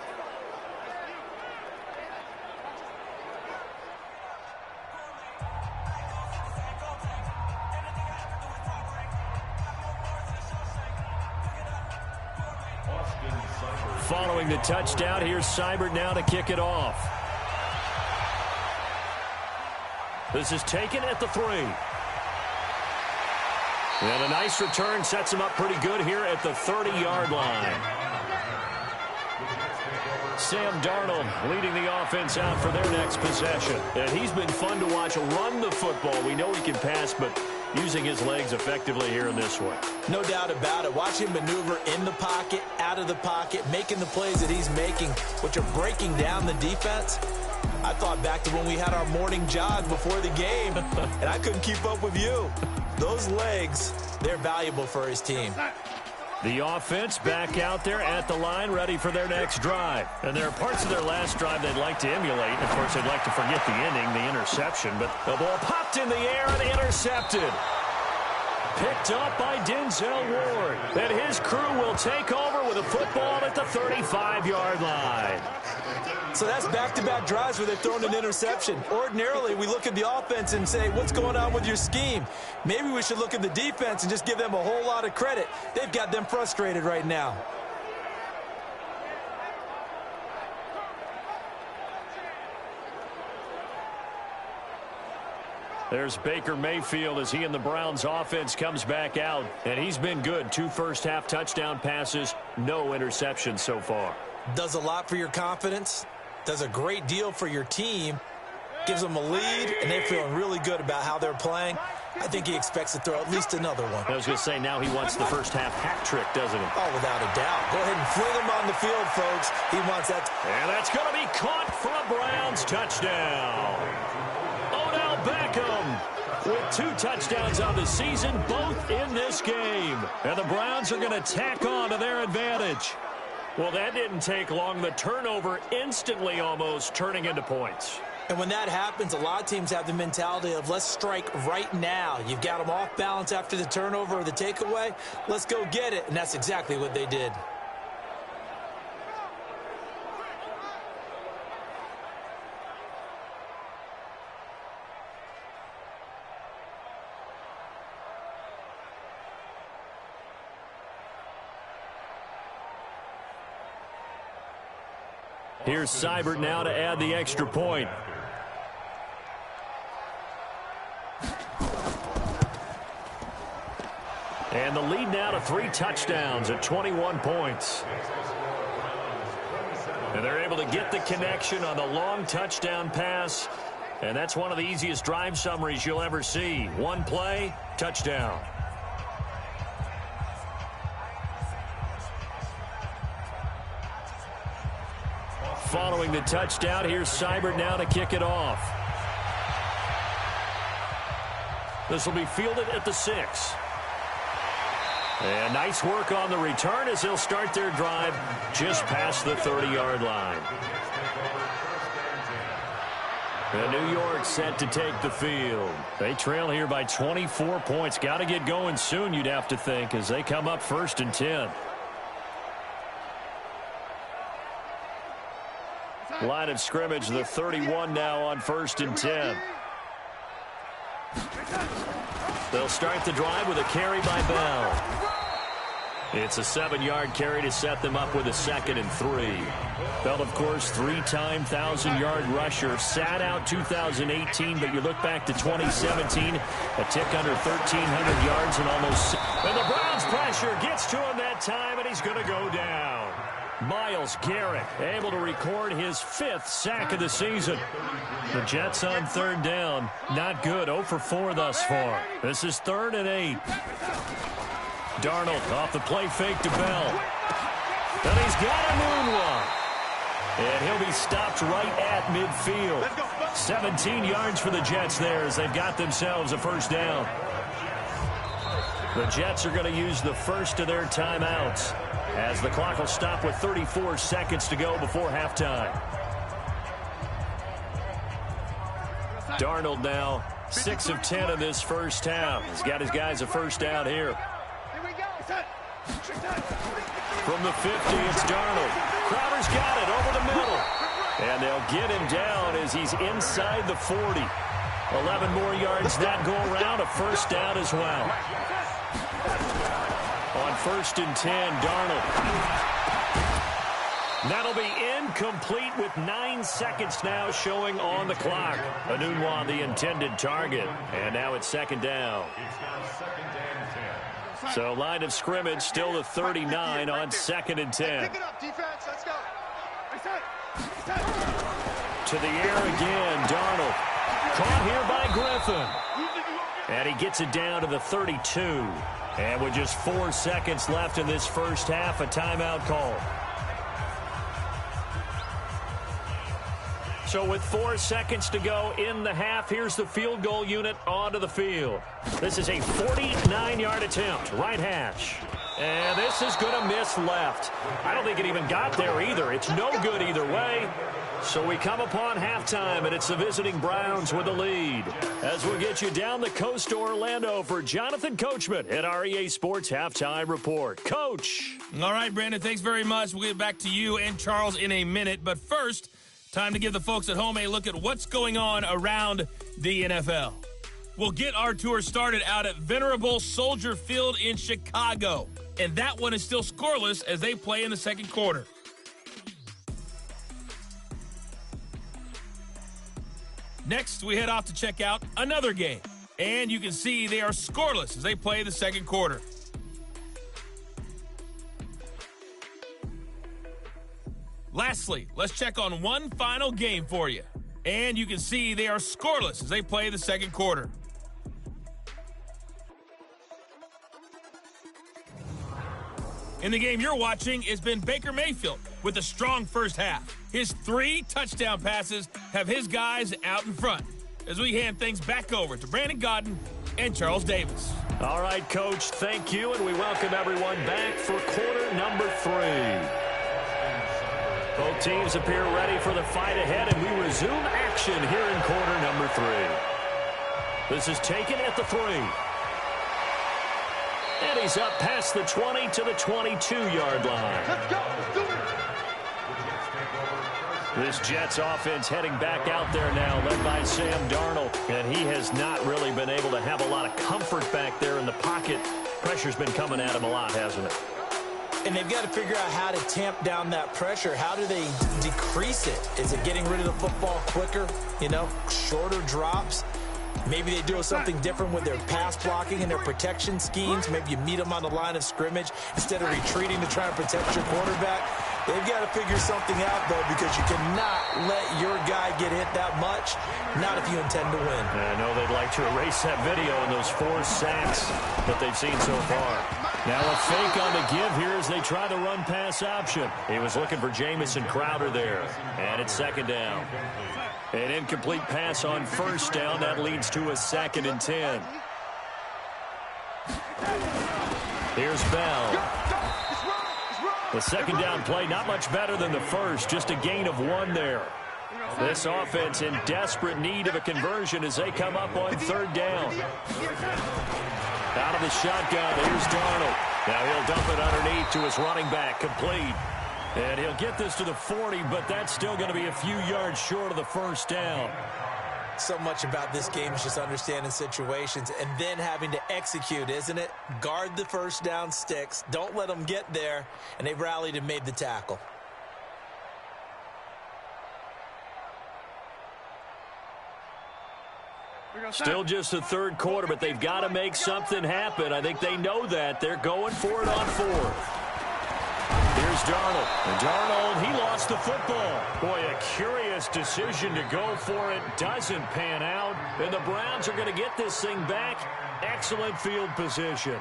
Following the touchdown, here's Seibert now to kick it off. This is taken at the 3. And a nice return sets him up pretty good here at the 30-yard line. Sam Darnold leading the offense out for their next possession. And he's been fun to watch run the football. We know he can pass, but using his legs effectively here in this one. No doubt about it. Watch him maneuver in the pocket, out of the pocket, making the plays that he's making, which are breaking down the defense. I thought back to when we had our morning jog before the game, and I couldn't keep up with you. Those legs, they're valuable for his team. The offense back out there at the line, ready for their next drive. And there are parts of their last drive they'd like to emulate. Of course, they'd like to forget the ending, the interception. But the ball popped in the air and intercepted. Picked up by Denzel Ward. And his crew will take over with a football at the 35-yard line. So that's back-to-back drives where they've thrown an interception. Ordinarily, we look at the offense and say, what's going on with your scheme? Maybe we should look at the defense and just give them a whole lot of credit. They've got them frustrated right now. There's Baker Mayfield as he and the Browns offense comes back out. And he's been good. 2 first-half touchdown passes, no interceptions so far. Does a lot for your confidence. Does a great deal for your team. Gives them a lead, and they're feeling really good about how they're playing. I think he expects to throw at least another one. I was going to say, now he wants the first-half hat trick, doesn't he? Oh, without a doubt. Go ahead and fling him on the field, folks. He wants that. And that's going to be caught for a Browns touchdown. Odell Beckham with 2 touchdowns on the season, both in this game. And the Browns are going to tack on to their advantage. Well, that didn't take long. The turnover instantly almost turning into points. And when that happens, a lot of teams have the mentality of let's strike right now. You've got them off balance after the turnover or the takeaway. Let's go get it. And that's exactly what they did. Here's Seibert now to add the extra point. And the lead now to 3 touchdowns at 21 points. And they're able to get the connection on the long touchdown pass. And that's one of the easiest drive summaries you'll ever see. 1 play, touchdown. Following the touchdown, here's Seibert now to kick it off. This will be fielded at the 6. And nice work on the return as they'll start their drive just past the 30-yard line. And New York set to take the field. They trail here by 24 points. Got to get going soon, you'd have to think, as they come up 1st and 10. Line of scrimmage, the 31 now on 1st and 10. They'll start the drive with a carry by Bell. It's a 7-yard carry to set them up with a 2nd and 3. Bell, of course, 3-time 1,000-yard rusher. Sat out 2018, but you look back to 2017, a tick under 1,300 yards and almost... And the Browns pressure gets to him that time, and he's going to go down. Myles Garrett able to record his 5th sack of the season. The Jets on 3rd down. Not good. 0 for 4 thus far. This is 3rd and 8. Darnold off the play fake to Bell. And he's got a noon one. And he'll be stopped right at midfield. 17 yards for the Jets there as they've got themselves a 1st down. The Jets are going to use the first of their timeouts as the clock will stop with 34 seconds to go before halftime. Darnold now 6 of 10 in this first half. He's got his guys a 1st down here. From the 50, it's Darnold. Crowder's got it over the middle. And they'll get him down as he's inside the 40. 11 more yards that go around, a 1st down as well. On 1st and 10, Darnold. That'll be incomplete with 9 seconds now showing on the clock. Anunwa, the intended target. And now it's 2nd down. So line of scrimmage still the 39 on 2nd and 10. To the air again, Darnold. Caught here by Griffin. And he gets it down to the 32. And with just 4 seconds left in this first half, a timeout call. So with 4 seconds to go in the half, here's the field goal unit onto the field. This is a 49-yard attempt, right hash. And this is going to miss left. I don't think it even got there either. It's no good either way. So we come upon halftime, and it's the visiting Browns with the lead. As we'll get you down the coast to Orlando for Jonathan Coachman at our EA Sports Halftime Report. Coach. All right, Brandon, thanks very much. We'll get back to you and Charles in a minute. But first, time to give the folks at home a look at what's going on around the NFL. We'll get our tour started out at Venerable Soldier Field in Chicago. And that one is still scoreless as they play in the 2nd quarter. Next, we head off to check out another game. And you can see they are scoreless as they play the 2nd quarter. Lastly, let's check on one final game for you. And you can see they are scoreless as they play the 2nd quarter. In the game you're watching has been Baker Mayfield with a strong first half. His 3 touchdown passes have his guys out in front as we hand things back over to Brandon Godden and Charles Davis. All right, Coach, thank you, and we welcome everyone back for quarter number 3. Both teams appear ready for the fight ahead, and we resume action here in quarter number 3. This is taken at the 3. And he's up past the 20 to the 22-yard line. Let's go. Let's do it. This Jets offense heading back out there now, led by Sam Darnold. And he has not really been able to have a lot of comfort back there in the pocket. Pressure's been coming at him a lot, hasn't it? And they've got to figure out how to tamp down that pressure. How do they decrease it? Is it getting rid of the football quicker? You know, shorter drops? Maybe they do something different with their pass blocking and their protection schemes. Maybe you meet them on the line of scrimmage instead of retreating to try and protect your quarterback. They've got to figure something out, though, because you cannot let your guy get hit that much, not if you intend to win. I know they'd like to erase that video and those 4 sacks that they've seen so far. Now a fake on the give here as they try the run-pass option. He was looking for Jamison Crowder there, and it's 2nd down. An incomplete pass on 1st down. That leads to a 2nd and 10. Here's Bell. The second down play, not much better than the first, just a gain of 1 there. This offense in desperate need of a conversion as they come up on 3rd down. Out of the shotgun, here's Darnold. Now he'll dump it underneath to his running back, complete. And he'll get this to the 40, but that's still going to be a few yards short of the 1st down. So much about this game is just understanding situations and then having to execute, isn't it? Guard the 1st down sticks. Don't let them get there. And they rallied and made the tackle. Still just the 3rd quarter, but they've got to make something happen. I think they know that. They're going for it on 4th. Here's Darnold. And Darnold, he lost the football. Boy, a curious decision to go for it. Doesn't pan out. And the Browns are going to get this thing back. Excellent field position.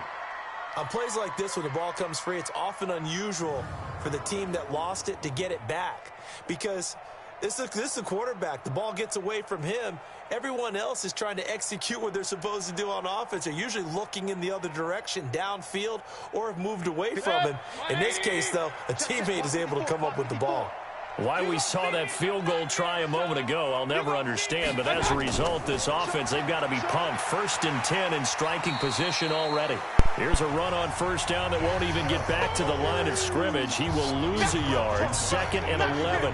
On plays like this, when the ball comes free, it's often unusual for the team that lost it to get it back. Because this is a quarterback. The ball gets away from him. Everyone else is trying to execute what they're supposed to do on offense. They're usually looking in the other direction, downfield, or have moved away from him. In this case, though, a teammate is able to come up with the ball. Why we saw that field goal try a moment ago, I'll never understand. But as a result, this offense, they've got to be pumped. 1st and 10 in striking position already. Here's a run on 1st down that won't even get back to the line of scrimmage. He will lose a yard. 2nd and 11.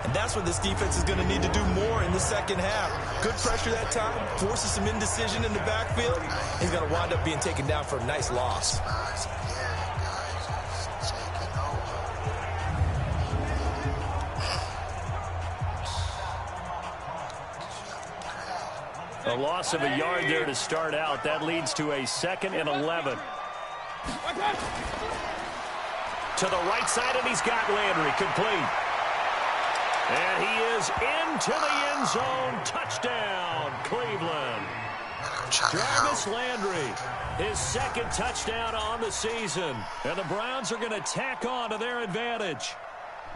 And that's what this defense is going to need to do more in the 2nd half. Good pressure that time, forces some indecision in the backfield. He's going to wind up being taken down for a nice loss. A loss of a yard there to start out. That leads to a 2nd and 11. To the right side, and he's got Landry complete. And he is into the end zone. Touchdown, Cleveland. Jarvis Landry, his 2nd touchdown on the season. And the Browns are going to tack on to their advantage.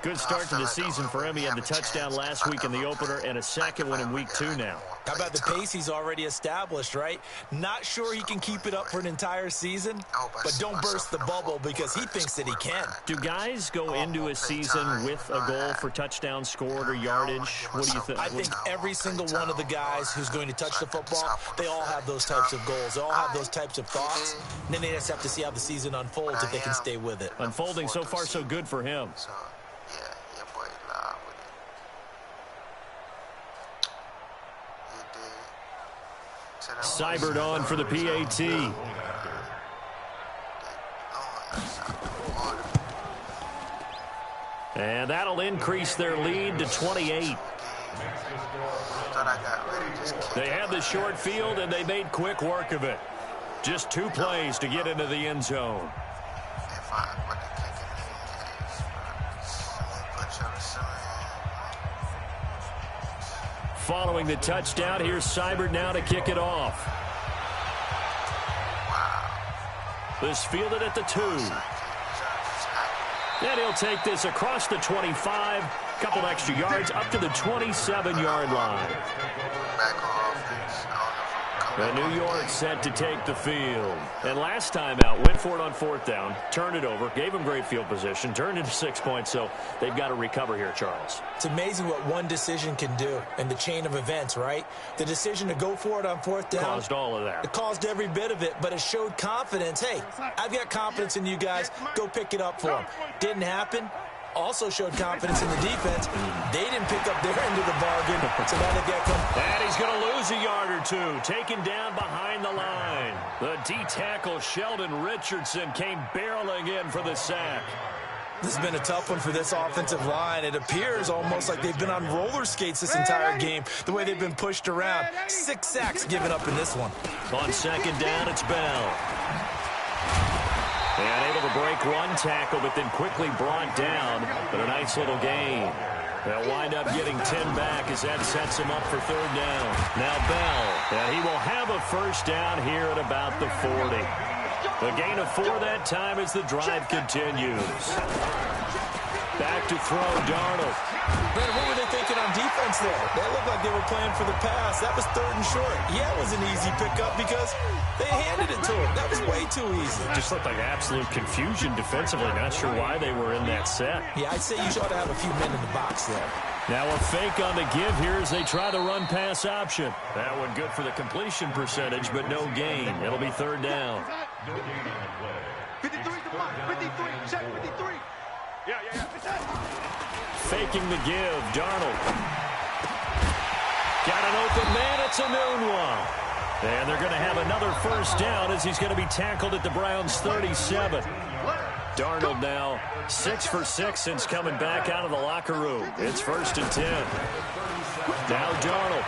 Good start to the season for him. He had the touchdown last week in the opener and a 2nd one in week 2 now. How about the pace he's already established, right? Not sure he can keep it up for an entire season, but don't burst the bubble because he thinks that he can. Do guys go into a season with a goal for touchdown scored or yardage? What do you think? I think every single one of the guys who's going to touch the football, they all have those types of goals. They all have those types of thoughts. And then they just have to see how the season unfolds if they can stay with it. Unfolding so far so good for him. Seibert on for the PAT. And that'll increase their lead to 28. They had the short field, and they made quick work of it. Just 2 plays to get into the end zone. Following the touchdown, here's Seibert now to kick it off. This fielded at the 2. And he'll take this across the 25, couple extra yards up to the 27-yard line. And New York set to take the field. And last time out, went for it on 4th down, turned it over, gave them great field position, turned into 6 points, so they've got to recover here, Charles. It's amazing what one decision can do in the chain of events, right? The decision to go for it on 4th down. Caused all of that. It caused every bit of it, but it showed confidence. Hey, I've got confidence in you guys. Go pick it up for them. Didn't happen. Also showed confidence in the defense. They didn't pick up their end of the bargain, so now they've got and he's going to lose a yard or 2, taken down behind the line. The D-tackle Sheldon Richardson came barreling in for the sack. This has been a tough one for this offensive line. It appears almost like they've been on roller skates this entire game, the way they've been pushed around. 6 sacks given up in this one. On 2nd down, it's Bell. And able to break 1 tackle, but then quickly brought down. But a nice little gain. They'll wind up getting 10 back as that sets him up for 3rd down. Now Bell, and he will have a 1st down here at about the 40. A gain of 4 that time as the drive continues. Back to throw, Darnold. Brandon, what were they thinking on defense there? They looked like they were playing for the pass. That was 3rd and short. Yeah, it was an easy pickup because they handed it to him. That was way too easy. Just looked like absolute confusion defensively. Not sure why they were in that set. Yeah, I'd say you ought to have a few men in the box there. Now a fake on the give here as they try the run-pass option. That one good for the completion percentage, but no gain. It'll be 3rd down. 53 to block. 53. Check 53. Yeah. Faking the give, Darnold. Got an open man, it's a noon one. And they're going to have another 1st down as he's going to be tackled at the Browns' 37. Darnold now 6 for 6 since coming back out of the locker room. It's 1st and 10. Now Darnold.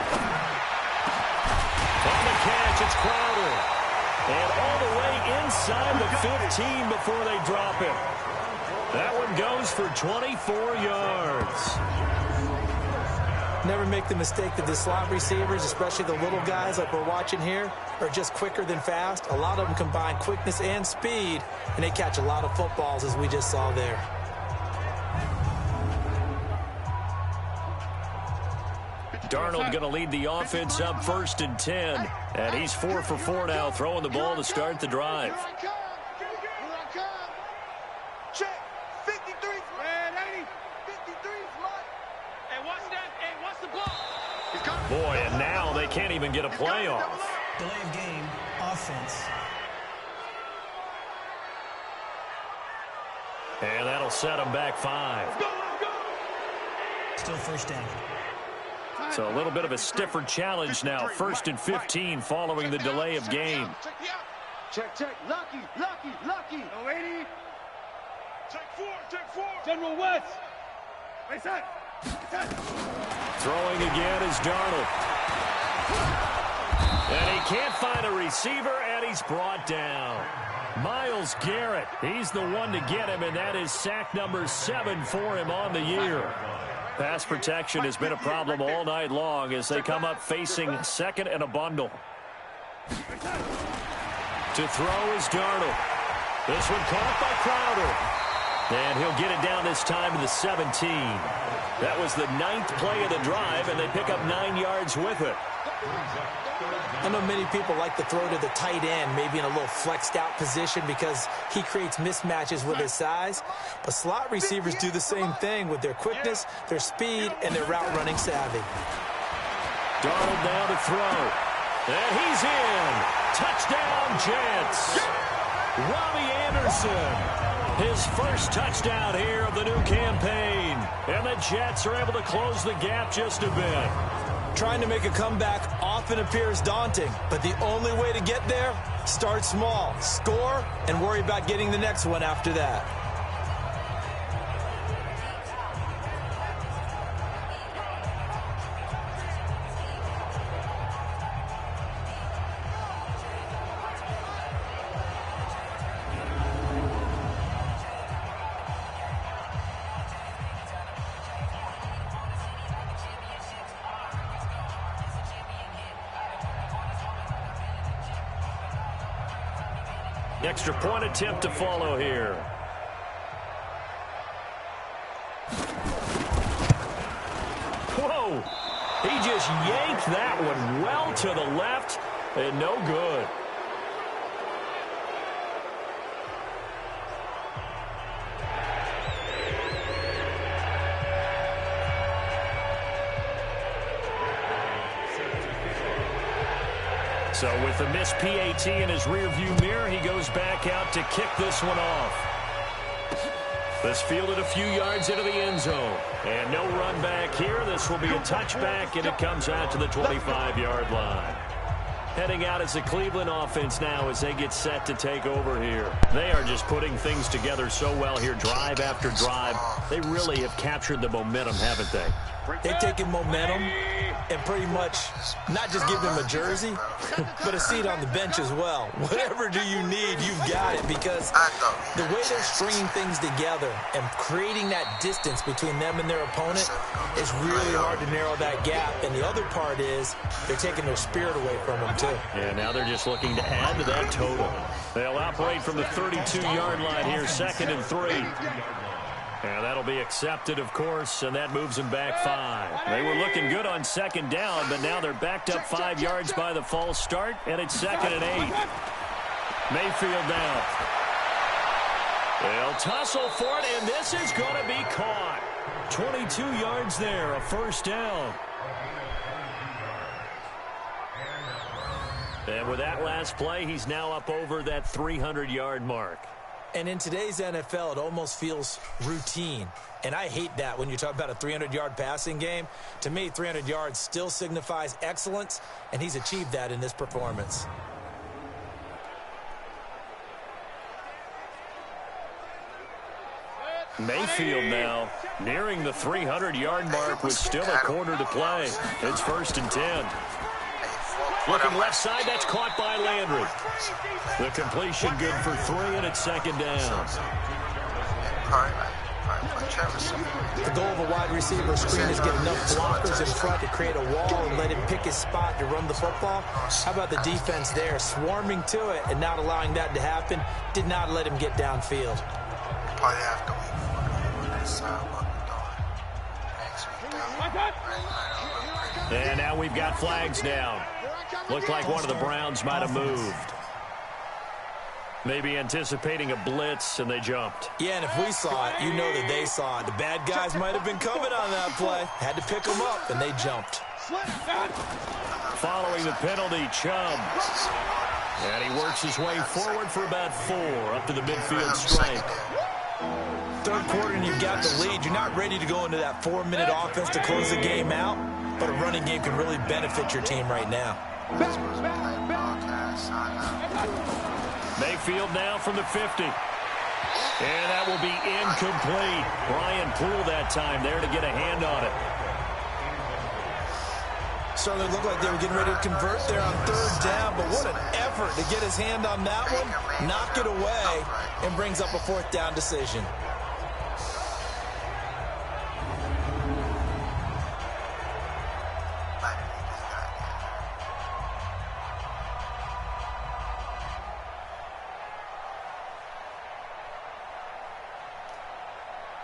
On the catch, it's Crowder. And all the way inside the 15 before they drop it. That one goes for 24 yards. Never make the mistake that the slot receivers, especially the little guys like we're watching here, are just quicker than fast. A lot of them combine quickness and speed, and they catch a lot of footballs, as we just saw there. Darnold going to lead the offense up 1st and 10. And he's 4 for 4 now, throwing the ball to start the drive. Check. 53. Man, 80. 53. Hey, watch that. Hey, watch the ball. Boy, and now they can't even get a play off. Delay of game, offense. And that'll set them back 5. Still 1st down. So a little bit of a stiffer challenge now. 1st and 15 following the delay of game. Check. Lucky. Oh, 80. Check 4. General West. Throwing again is Darnold. And he can't find a receiver, and he's brought down. Myles Garrett, he's the one to get him, and that is sack number 7 for him on the year. Pass protection has been a problem all night long as they come up facing 2nd and a bundle. To throw is Darnold. This one caught by Crowder. And he'll get it down this time to the 17. That was the 9th play of the drive, and they pick up 9 yards with it. I know many people like to throw to the tight end, maybe in a little flexed out position because he creates mismatches with his size. But slot receivers do the same thing with their quickness, their speed, and their route running savvy. Darnold now to throw. And he's in. Touchdown, Jets. Robbie Anderson. His 1st touchdown here of the new campaign. And the Jets are able to close the gap just a bit. Trying to make a comeback often appears daunting, but the only way to get there, start small, score, and worry about getting the next one after that. Extra point attempt to follow here. Whoa! He just yanked that one well to the left and no good. So with the missed PAT in his rearview mirror, he goes back out to kick this one off. This fielded a few yards into the end zone. And no run back here. This will be a touchback, and it comes out to the 25-yard line. Heading out as the Cleveland offense now as they get set to take over here. They are just putting things together so well here, drive after drive. They really have captured the momentum, haven't they? They've taken momentum and pretty much not just give them a jersey, but a seat on the bench as well. Whatever do you need, you've got it, because the way they're stringing things together and creating that distance between them and their opponent is really hard to narrow that gap. And the other part is they're taking their spirit away from them, too. Yeah, now they're just looking to add to that total. They'll operate from the 32-yard line here, 2nd and 3. And that'll be accepted, of course, and that moves them back 5. They were looking good on second down, but now they're backed up 5 yards by the false start, and it's 2nd and 8. Mayfield now. They'll tussle for it, and this is going to be caught. 22 yards there, a first down. And with that last play, he's now up over that 300-yard mark. And in today's NFL, it almost feels routine. And I hate that when you talk about a 300-yard passing game. To me, 300 yards still signifies excellence, and he's achieved that in this performance. Mayfield now nearing the 300-yard mark with still a quarter to play. It's 1st and 10. Looking left side, that's caught by Landry. The completion good for 3, and it's 2nd down. The goal of a wide receiver screen is get enough blockers in front to create a wall and let him pick his spot to run the football. How about the defense there, swarming to it and not allowing that to happen? Did not let him get downfield. Probably have to wait for this what we're doing next week. And now we've got flags down. Looked like one of the Browns might have moved. Maybe anticipating a blitz, and they jumped. Yeah, and if we saw it, you know that they saw it. The bad guys might have been coming on that play. Had to pick them up, and they jumped. Following the penalty, Chubb. And he works his way forward for about 4 up to the midfield stripe. Third quarter, and you've got the lead. You're not ready to go into that 4-minute offense to close the game out, but a running game can really benefit your team right now. Mayfield now from the 50. And that will be incomplete. Brian Poole that time there to get a hand on it. Certainly looked like they were getting ready to convert there on 3rd down, but what an effort to get his hand on that one, knock it away, and brings up a 4th down decision.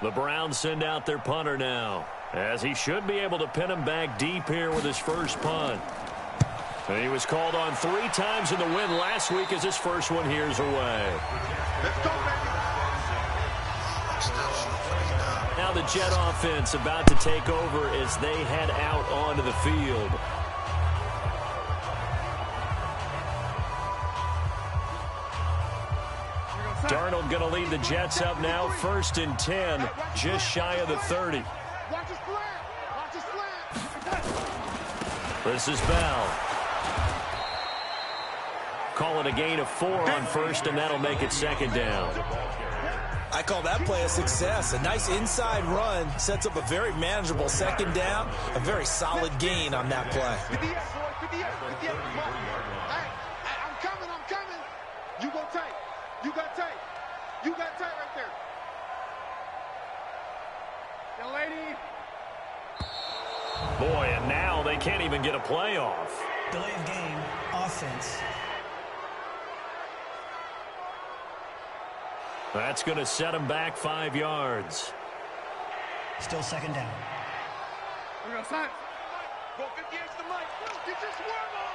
The Browns send out their punter now, as he should be able to pin him back deep here with his first punt. And he was called on 3 times in the win last week as his first one here's away. Let's go, baby. Now the Jet offense about to take over as they head out onto the field. Darnold going to lead the Jets up now, 1st and 10, just shy of the 30. This is Bell. Call it a gain of 4 on 1st, and that'll make it 2nd down. I call that play a success. A nice inside run sets up a very manageable 2nd down, a very solid gain on that play. I'm coming. You go tight. You got tight. You got tight right there. Young lady. Boy, and now they can't even get a play off. Delay of game, offense. That's going to set them back 5 yards. Still 2nd down. We're going to sign. Go 50 yards to Mike. Get your swerve on.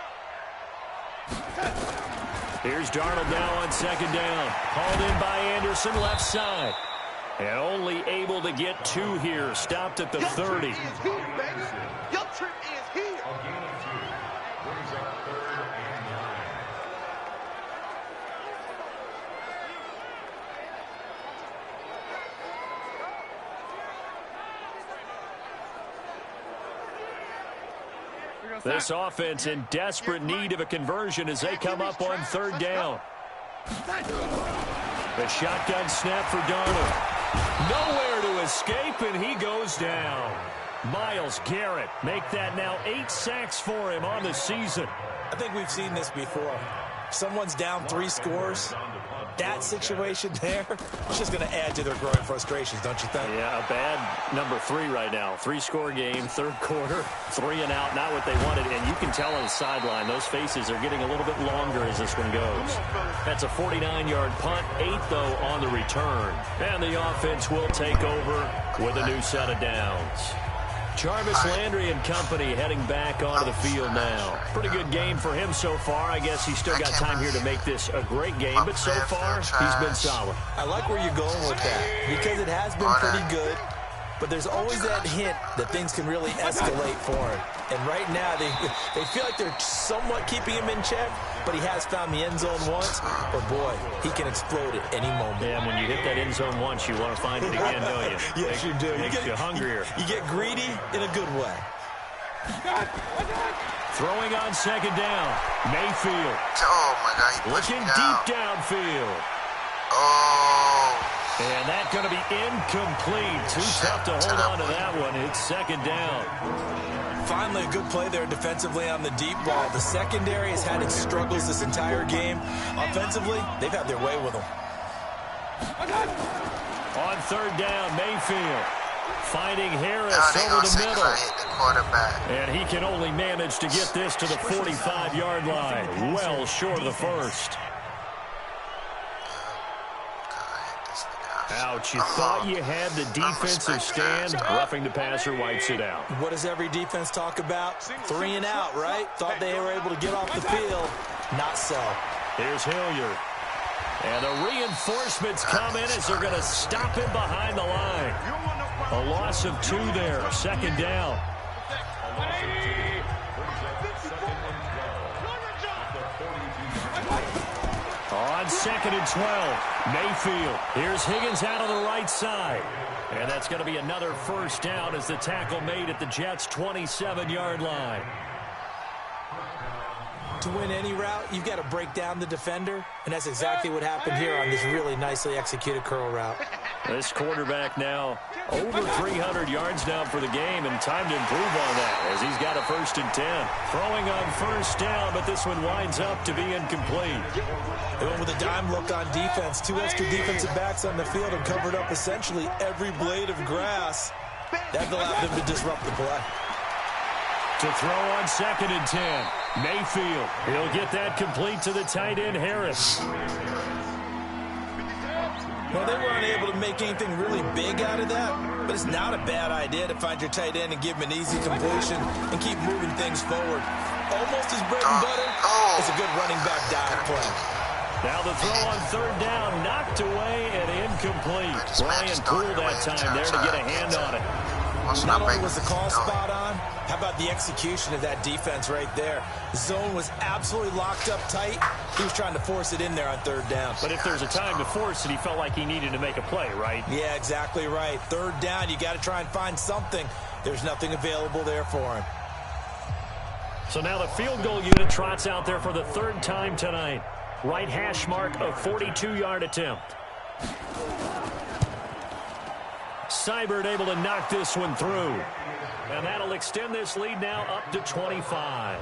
Here's Darnold now on 2nd down. Hauled in by Anderson, left side. And only able to get 2 here. Stopped at the 30. Your trip is here, baby. Your trip is here. This offense in desperate need of a conversion as they come up on 3rd down. The shotgun snap for Darnold. Nowhere to escape, and he goes down. Myles Garrett make that now 8 sacks for him on the season. I think we've seen this before. If someone's down 3 scores, that situation there is just going to add to their growing frustrations, don't you think? Yeah, a bad number 3 right now. 3-score game, third quarter, 3 and out, not what they wanted. And you can tell on the sideline, those faces are getting a little bit longer as this one goes. That's a 49-yard punt, 8, though, on the return. And the offense will take over with a new set of downs. Jarvis Landry and company heading back onto the field now. Pretty good game for him so far. I guess he's still got time here to make this a great game, but so far he's been solid. I like where you're going with that because it has been pretty good, but there's always that hint that things can really escalate for him. And right now they feel like they're somewhat keeping him in check, but he has found the end zone once. But boy, he can explode at any moment. Yeah, when you hit that end zone once, you want to find it again, don't you? Yes, you do. Makes you hungrier. You get greedy in a good way. Throwing on second down. Mayfield. Oh, my God. He pushed looking me down. deep downfield. Oh. And that's going to be incomplete. Too tough to hold on to that one. It's second down. Finally, a good play there defensively on the deep ball. The secondary has had its struggles this entire game. Offensively, they've had their way with them. On third down, Mayfield finding Harris over the middle. Hit the quarterback. And he can only manage to get this to the 45-yard line. Well short of the first. Ouch, you thought you had the defensive stand. Roughing the passer wipes it out. What does every defense talk about? 3 and out, right? Thought they were able to get off the field. Not so. Here's Hilliard. And the reinforcements come in as they're going to stop him behind the line. A loss of 2 there. Second down. On second and 12, Mayfield. Here's Higgins out on the right side. And that's going to be another first down as the tackle made at the Jets' 27-yard line. To win any route, you've got to break down the defender, and that's exactly what happened here on this really nicely executed curl route. This quarterback now over 300 yards now for the game, and time to improve on that as he's got a 1st and 10. Throwing on first down, but this one winds up to be incomplete. They went with a dime look on defense. 2 extra defensive backs on the field and covered up essentially every blade of grass. That allowed them to disrupt the play. To throw on second and 10. Mayfield. He'll get that complete to the tight end, Harris. Well, they were unable to make anything really big out of that, but it's not a bad idea to find your tight end and give him an easy completion and keep moving things forward. Almost as bread and butter as a good running back dive play. Now the throw on third down, knocked away and incomplete. Brian Poole that time there to get a hand on it. Not only was the call spot on, how about the execution of that defense right there? The zone was absolutely locked up tight. He was trying to force it in there on third down. But if there's a time to force it, he felt like he needed to make a play, right? Yeah, exactly right. Third down, you got to try and find something. There's nothing available there for him. So now the field goal unit trots out there for the 3rd time tonight. Right hash mark, a 42-yard attempt. Seibert able to knock this one through. And that'll extend this lead now up to 25.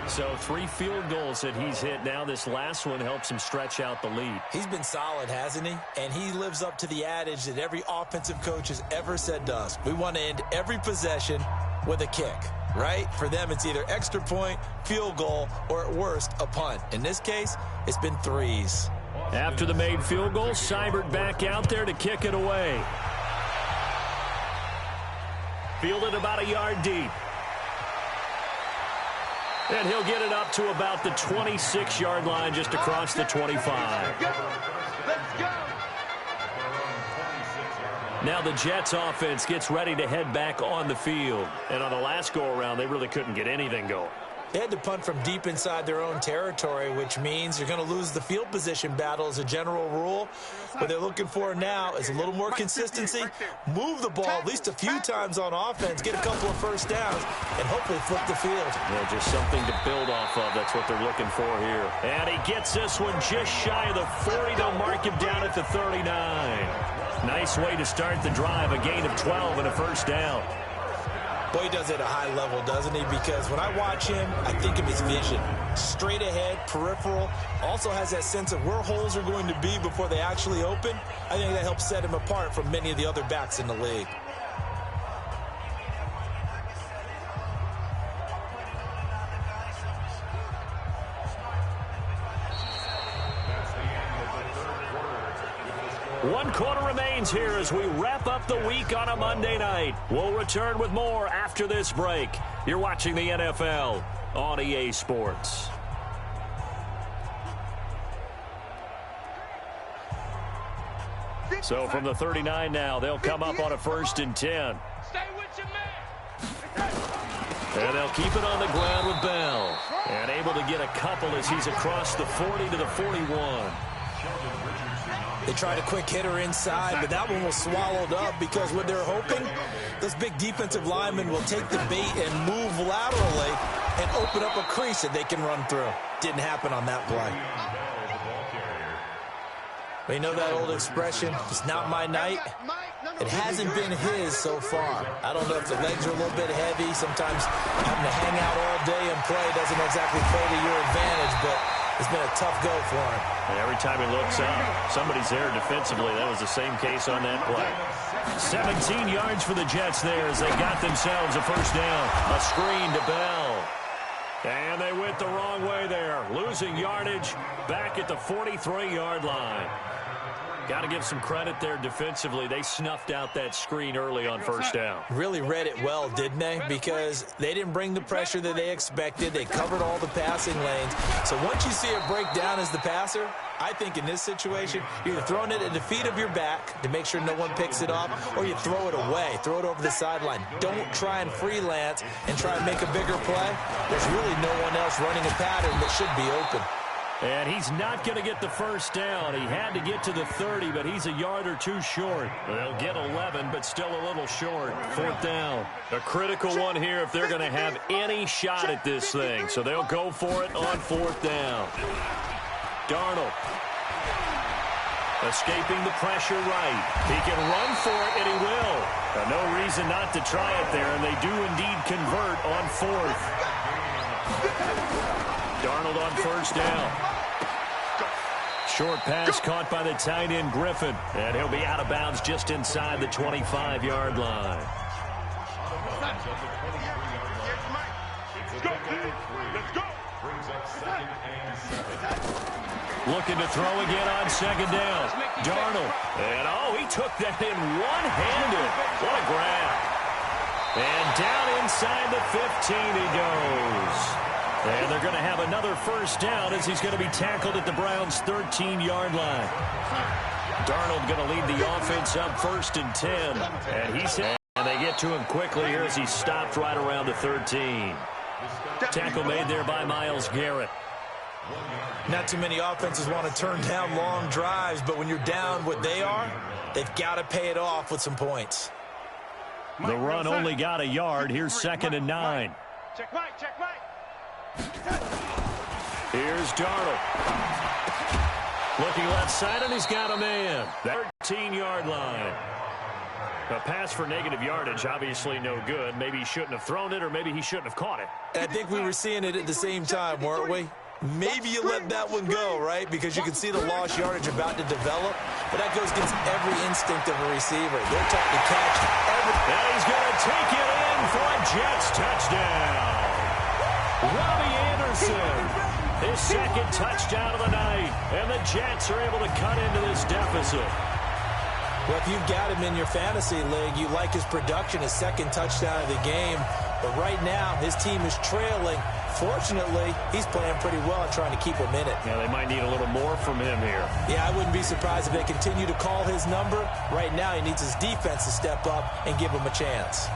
So 3 field goals that he's hit now. This last one helps him stretch out the lead. He's been solid, hasn't he? And he lives up to the adage that every offensive coach has ever said to us. We want to end every possession with a kick, right? For them, it's either extra point, field goal, or at worst, a punt. In this case, it's been 3s. After the made field goal, Seibert back out there to kick it away. Fielded about a yard deep. And he'll get it up to about the 26-yard line just across the 25. Now the Jets offense gets ready to head back on the field. And on the last go-around, they really couldn't get anything going. They had to punt from deep inside their own territory, which means you're going to lose the field position battle as a general rule. What they're looking for now is a little more consistency, move the ball at least a few times on offense, get a couple of first downs, and hopefully flip the field. Yeah, just something to build off of. That's what they're looking for here. And he gets this one just shy of the 40. They'll mark him down at the 39. Nice way to start the drive, a gain of 12 and a first down. Boy, he does it at a high level, doesn't he? Because when I watch him, I think of his vision. Straight ahead, peripheral, also has that sense of where holes are going to be before they actually open. I think that helps set him apart from many of the other backs in the league. One quarter remains here as we wrap up the week on a Monday night. We'll return with more after this break. You're watching the NFL on EA Sports. So from the 39 now, they'll come up on a 1st and 10. Stay with your man. And they'll keep it on the ground with Bell. And able to get a couple as he's across the 40 to the 41. They tried a quick hitter inside, but that one was swallowed up because what they're hoping, this big defensive lineman will take the bait and move laterally and open up a crease that they can run through. Didn't happen on that play. But you know that old expression, it's not my night? It hasn't been his so far. I don't know if the legs are a little bit heavy. Sometimes having to hang out all day and play doesn't exactly play to your advantage, but it's been a tough go for him. And every time he looks up, somebody's there defensively. That was the same case on that play. 17 yards for the Jets there as they got themselves a 1st down. A screen to Bell. And they went the wrong way there. Losing yardage back at the 43-yard line. Got to give some credit there defensively. They snuffed out that screen early on 1st down. Really read it well, didn't they? Because they didn't bring the pressure that they expected. They covered all the passing lanes. So once you see it break down as the passer, I think in this situation, you're either throwing it at the feet of your back to make sure no one picks it up, or you throw it away, throw it over the sideline. Don't try and freelance and try and make a bigger play. There's really no one else running a pattern that should be open. And he's not going to get the 1st down. He had to get to the 30, but he's a yard or two short. They'll get 11, but still a little short. 4th down. A critical one here if they're going to have any shot at this thing. So they'll go for it on 4th down. Darnold. Escaping the pressure right. He can run for it, and he will. No reason not to try it there, and they do indeed convert on 4th. Darnold on 1st down. Short pass caught by the tight end Griffin. And he'll be out of bounds just inside the 25-yard line. Looking to throw again on 2nd down. Darnold. And he took that in one-handed. What a grab. And down inside the 15 he goes. And they're going to have another 1st down as he's going to be tackled at the Browns' 13-yard line. Darnold going to lead the offense up 1st and 10. And they get to him quickly here as he's stopped right around the 13. Tackle made there by Myles Garrett. Not too many offenses want to turn down long drives, but when you're down what they are, they've got to pay it off with some points. The run only got a yard. Here's 2nd and 9. Check Mike. Here's Darnold. Looking left side, and he's got a man. 13-yard line. A pass for negative yardage, obviously no good. Maybe he shouldn't have thrown it, or maybe he shouldn't have caught it. And I think we were seeing it at the same time, weren't we? Maybe you let that one go, right? Because you can see the lost yardage about to develop. But that goes against every instinct of a receiver. They're taught to catch everything. And he's going to take it in for a Jets touchdown. Robbie Anderson, his 2nd touchdown of the night. And the Jets are able to cut into this deficit. Well, if you've got him in your fantasy league, you like his production, his 2nd touchdown of the game. But right now, his team is trailing. Fortunately, he's playing pretty well and trying to keep him in it. Yeah, they might need a little more from him here. Yeah, I wouldn't be surprised if they continue to call his number. Right now, he needs his defense to step up and give him a chance.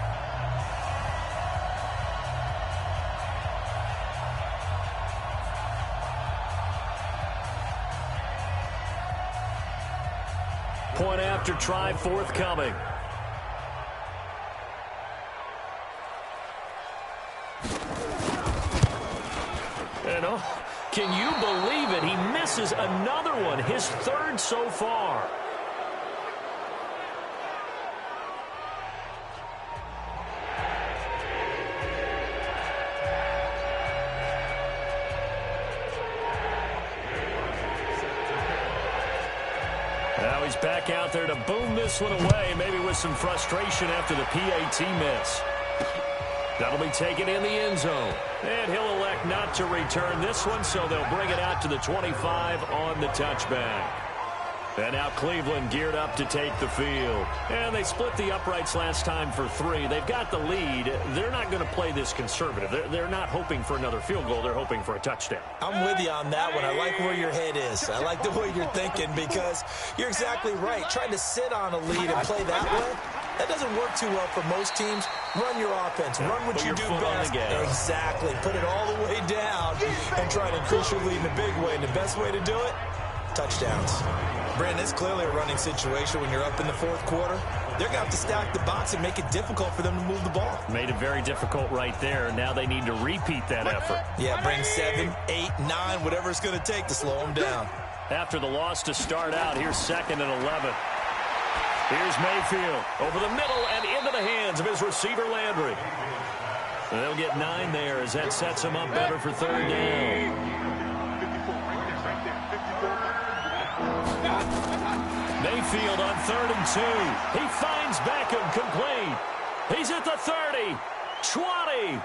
Point after try forthcoming. And can you believe it? He misses another one, his 3rd so far. He's back out there to boom this one away, maybe with some frustration after the PAT miss. That'll be taken in the end zone. And he'll elect not to return this one, so they'll bring it out to the 25 on the touchback. And now Cleveland geared up to take the field. And they split the uprights last time for 3. They've got the lead. They're not going to play this conservative. They're not hoping for another field goal. They're hoping for a touchdown. I'm with you on that one. I like where your head is. I like the way you're thinking because you're exactly right. Trying to sit on a lead and play that way, that doesn't work too well for most teams. Run your offense. Run what you do best. Exactly. Put it all the way down and try to increase your lead in a big way. And the best way to do it, touchdowns. Brandon, it's clearly a running situation when you're up in the fourth quarter. They're going to have to stack the box and make it difficult for them to move the ball. Made it very difficult right there. Now they need to repeat that effort. Yeah, bring 7, 8, 9, whatever it's going to take to slow them down. After the loss to start out, here's 2nd and 11. Here's Mayfield over the middle and into the hands of his receiver, Landry. They'll get 9 there as that sets him up better for 3rd down. Mayfield on 3rd and 2. He finds Beckham complete. He's at the 30, 20,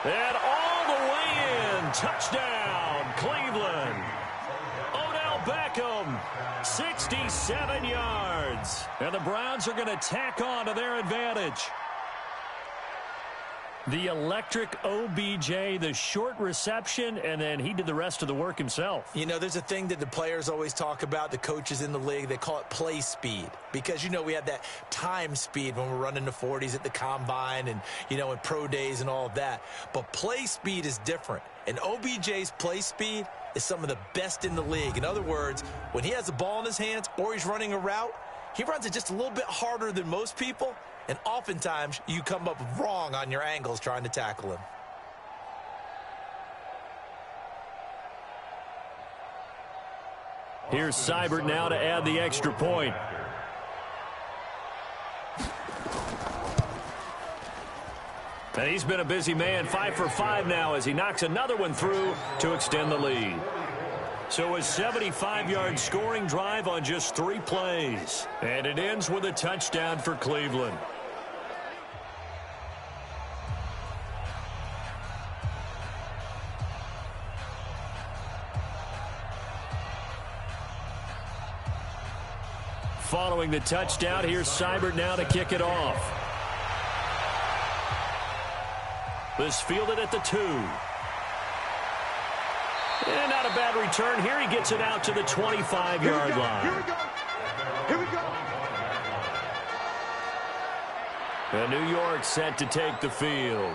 and all the way in. Touchdown, Cleveland. Odell Beckham, 67 yards. And the Browns are going to tack on to their advantage. The electric OBJ, the short reception, and then he did the rest of the work himself. You know, there's a thing that the players always talk about, the coaches in the league, they call it play speed. Because, you know, we have that time speed when we're running the 40s at the combine and, you know, in pro days and all of that. But play speed is different. And OBJ's play speed is some of the best in the league. In other words, when he has the ball in his hands or he's running a route, he runs it just a little bit harder than most people. And oftentimes, you come up wrong on your angles trying to tackle him. Here's Seibert now to add the extra point. And he's been a busy man, 5 for 5 now as he knocks another one through to extend the lead. So a 75-yard scoring drive on just 3 plays. And it ends with a touchdown for Cleveland. Following the touchdown, here's Seibert now to kick it off. This fielded at the 2. And not a bad return here. He gets it out to the 25-yard line. Here we go. Here we go. And New York set to take the field.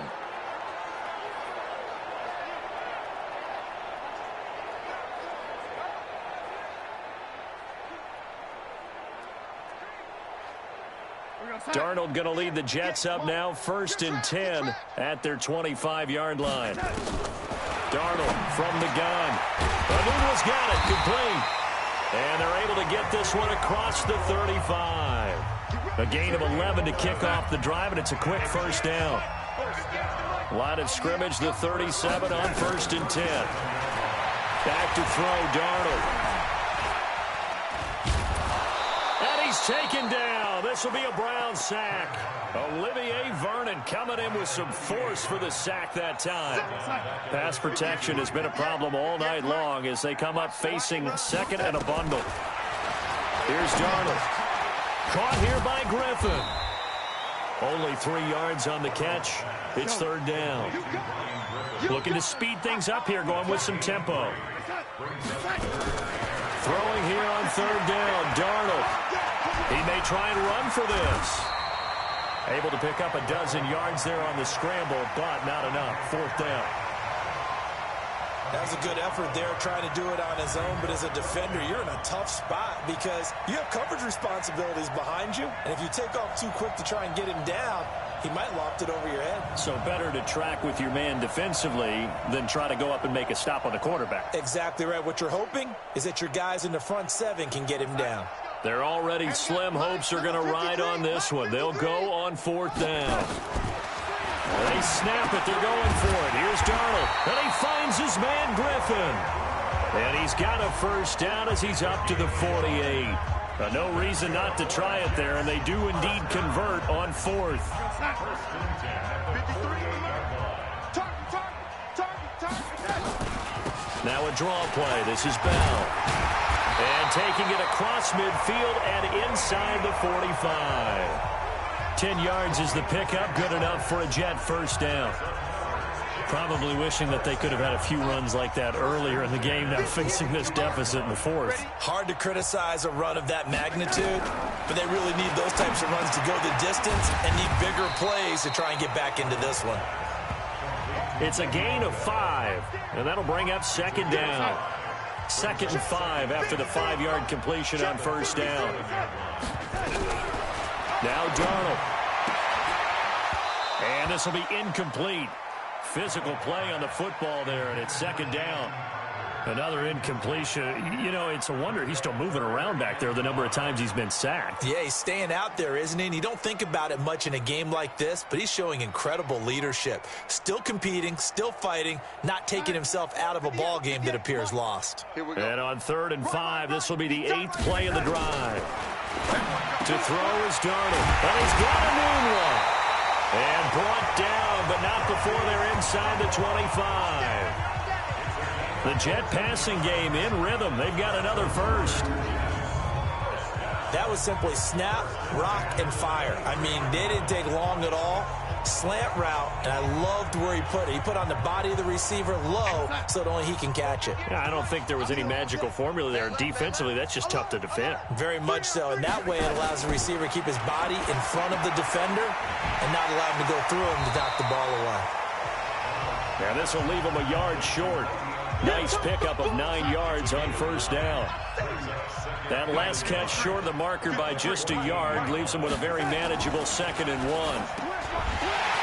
Darnold going to lead the Jets up now, 1st and 10 at their 25-yard line. Darnold from the gun. Anuno's got it, complete. And they're able to get this one across the 35. A gain of 11 to kick off the drive, and it's a quick 1st down. Line of scrimmage, the 37 on 1st and 10. Back to throw, Darnold. And he's taken down. This will be a Brown sack. Olivier Vernon coming in with some force for the sack that time. Pass protection has been a problem all night long as they come up facing 2nd and a bundle. Here's Darnold. Caught here by Griffin. Only 3 yards on the catch. It's 3rd down. Looking to speed things up here, going with some tempo. Throwing here on 3rd down, Darnold. He may try and run for this. Able to pick up a dozen yards there on the scramble, but not enough. 4th down. That was a good effort there, trying to do it on his own, but as a defender, you're in a tough spot because you have coverage responsibilities behind you, and if you take off too quick to try and get him down, he might loft it over your head. So better to track with your man defensively than try to go up and make a stop on the quarterback. Exactly right. What you're hoping is that your guys in the front 7 can get him down. Their already slim hopes are going to ride on this one. They'll go on 4th down. They snap it. They're going for it. Here's Darnold. And he finds his man Griffin. And he's got a 1st down as he's up to the 48. No reason not to try it there, and they do indeed convert on fourth. Now a draw play. This is Bell. And taking it across midfield and inside the 45. 10 yards is the pickup. Good enough for a Jet first down. Probably wishing that they could have had a few runs like that earlier in the game, now facing this deficit in the fourth. Hard to criticize a run of that magnitude, but they really need those types of runs to go the distance and need bigger plays to try and get back into this one. It's a gain of 5, and that'll bring up second down. 2nd and 5 after the 5-yard completion on first down. Now Darnold. And this will be incomplete. Physical play on the football there, and it's second down. Another incompletion. You know, it's a wonder he's still moving around back there the number of times he's been sacked. Yeah, he's staying out there, isn't he? And you don't think about it much in a game like this, but he's showing incredible leadership. Still competing, still fighting, not taking himself out of a ball game that appears lost. And on 3rd and 5, this will be the 8th play of the drive. To throw is Darnold, and he's got a moonwalk. And brought down, but not before they're inside the 25. The Jet passing game in rhythm. They've got another first. That was simply snap, rock, and fire. I mean, they didn't take long at all. Slant route, and I loved where he put it. He put on the body of the receiver low so that only he can catch it. Yeah, I don't think there was any magical formula there. Defensively, that's just tough to defend. Very much so, and that way it allows the receiver to keep his body in front of the defender and not allow him to go through him to knock the ball away. Now this will leave him a yard short. Nice pickup of 9 yards on first down. That last catch short of the marker by just a yard leaves him with a very manageable 2nd and 1.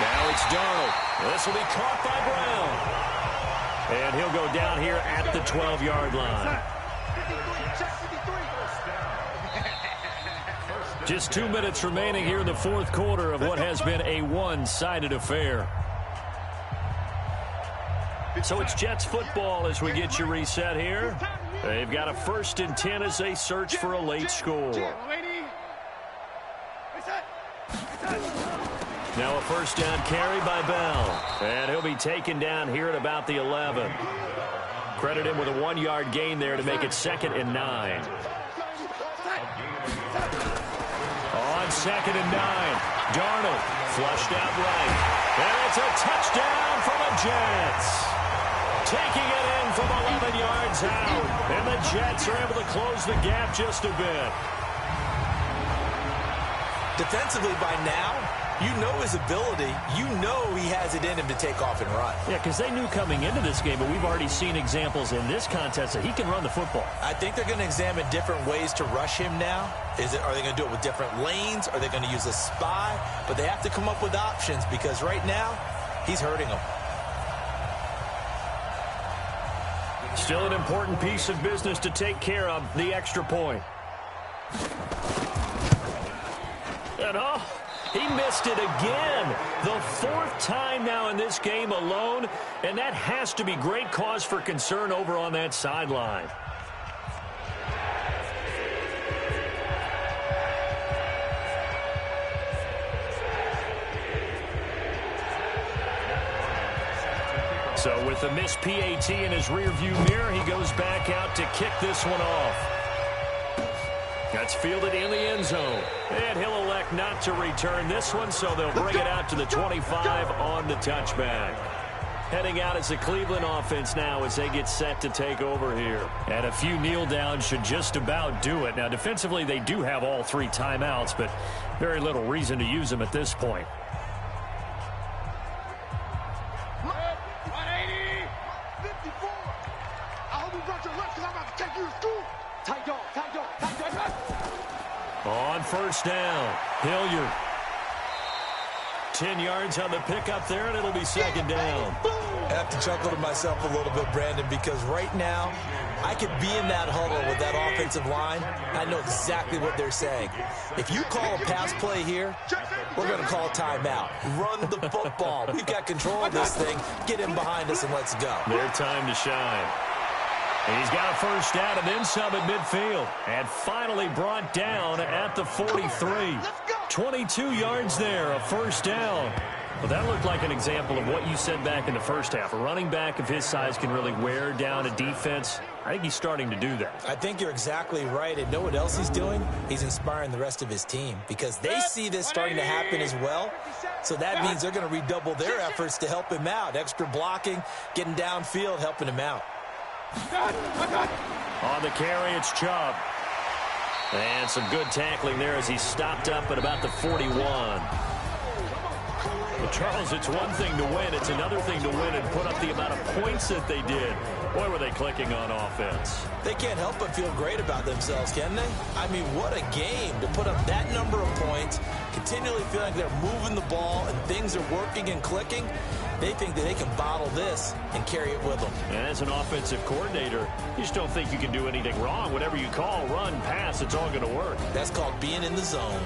Now it's Darnold. This will be caught by Brown. And he'll go down here at the 12-yard line. Just 2 minutes remaining here in the fourth quarter of what has been a one-sided affair. So it's Jets football as we get you reset here. They've got a 1st and 10 as they search for a late score. Now a first down carry by Bell. And he'll be taken down here at about the 11. Credit him with a 1-yard gain there to make it 2nd and 9. On 2nd and 9, Darnold flushed out right. And it's a touchdown for the Jets. Taking it in from 11 yards out. And the Jets are able to close the gap just a bit. Defensively by now, you know his ability. You know he has it in him to take off and run. Yeah, because they knew coming into this game, but we've already seen examples in this contest that he can run the football. I think they're going to examine different ways to rush him now. Are they going to do it with different lanes? Are they going to use a spy? But they have to come up with options because right now, he's hurting them. Still an important piece of business to take care of, the extra point. And he missed it again. The 4th time now in this game alone, and that has to be great cause for concern over on that sideline. So with the missed PAT in his rearview mirror, he goes back out to kick this one off. That's fielded in the end zone. And he'll elect not to return this one, so they'll bring it out to the 25 on the touchback. Heading out as the Cleveland offense now as they get set to take over here. And a few kneel downs should just about do it. Now, defensively, they do have all 3 timeouts, but very little reason to use them at this point. On first down, Hilliard. 10 yards on the pickup there, and it'll be 2nd down. I have to chuckle to myself a little bit, Brandon, because right now, I could be in that huddle with that offensive line. I know exactly what they're saying. If you call a pass play here, we're going to call a timeout. Run the football. We've got control of this thing. Get in behind us and let's go. Their time to shine. And he's got a first down and then some at midfield. And finally brought down at the 43. 22 yards there, a first down. Well, that looked like an example of what you said back in the first half. A running back of his size can really wear down a defense. I think he's starting to do that. I think you're exactly right. And know what else he's doing? He's inspiring the rest of his team because they see this starting to happen as well. So that means they're going to redouble their efforts to help him out. Extra blocking, getting downfield, helping him out. On the carry, it's Chubb. And some good tackling there as he stopped up at about the 41. Well, Charles, it's one thing to win. It's another thing to win and put up the amount of points that they did. Boy, were they clicking on offense. They can't help but feel great about themselves, can they? I mean, what a game to put up that number of points, continually feeling like they're moving the ball and things are working and clicking. They think that they can bottle this and carry it with them. And as an offensive coordinator, you just don't think you can do anything wrong. Whatever you call, run, pass, it's all going to work. That's called being in the zone.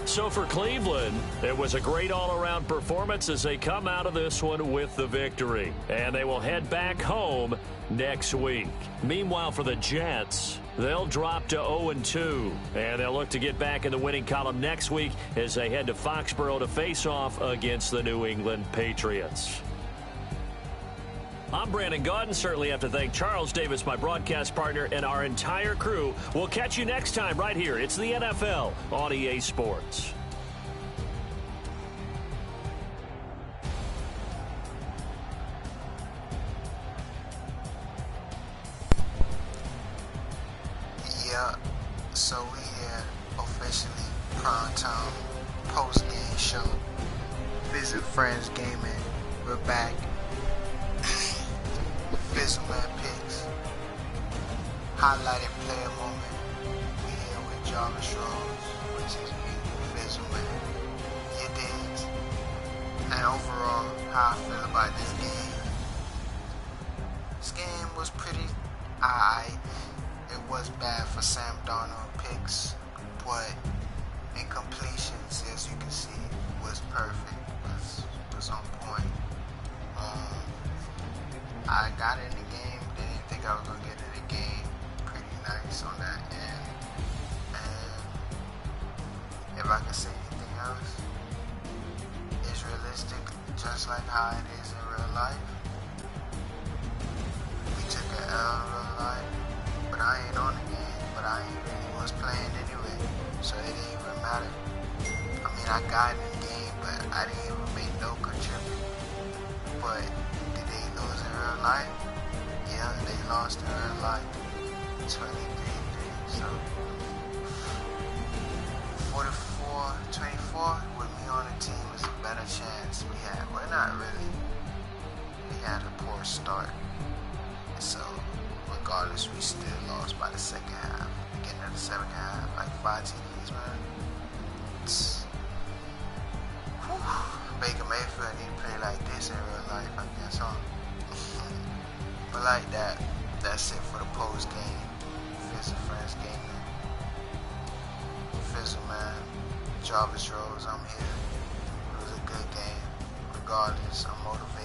So for Cleveland, it was a great all-around performance as they come out of this one with the victory. And they will head back home next week. Meanwhile, for the Jets, they'll drop to 0-2. And they'll look to get back in the winning column next week as they head to Foxborough to face off against the New England Patriots. I'm Brandon Gaudin. Certainly have to thank Charles Davis, my broadcast partner, and our entire crew. We'll catch you next time right here. It's the NFL on EA Sports. Yeah, so we here officially primetime post-game show. Visit Friends Gaming. We're back. Fizzleman picks, highlighted player moment. We here with Jarvis Rose, which is me, Fizzleman. You digs? And overall, how I feel about this game. This game was pretty alright. It was bad for Sam Darnold picks, but in completions, as you can see, was perfect. Was on point. I got in the game, didn't think I was going to get in the game. Pretty nice on that end. And if I can say anything else, it's realistic, just like how it is in real life. We took an L in real life, but I ain't on the game, but I ain't really was playing anyway, so it didn't even matter. I mean, I got in the game, but I didn't even make no contribution. But lose in real life? Yeah, they lost in real life. 23-3. So 44-24 with me on the team is a better chance we had. Well, not really. We had a poor start. So regardless, we still lost by the second half. Beginning of the second half, like 5 TDs, man. Baker Mayfield need to play like this in real life, I guess, huh? But like that, that's it for the post game. Fizzle Friends Gaming. Fizzle man, Jarvis Rose, I'm here. It was a good game. Regardless, I'm motivated.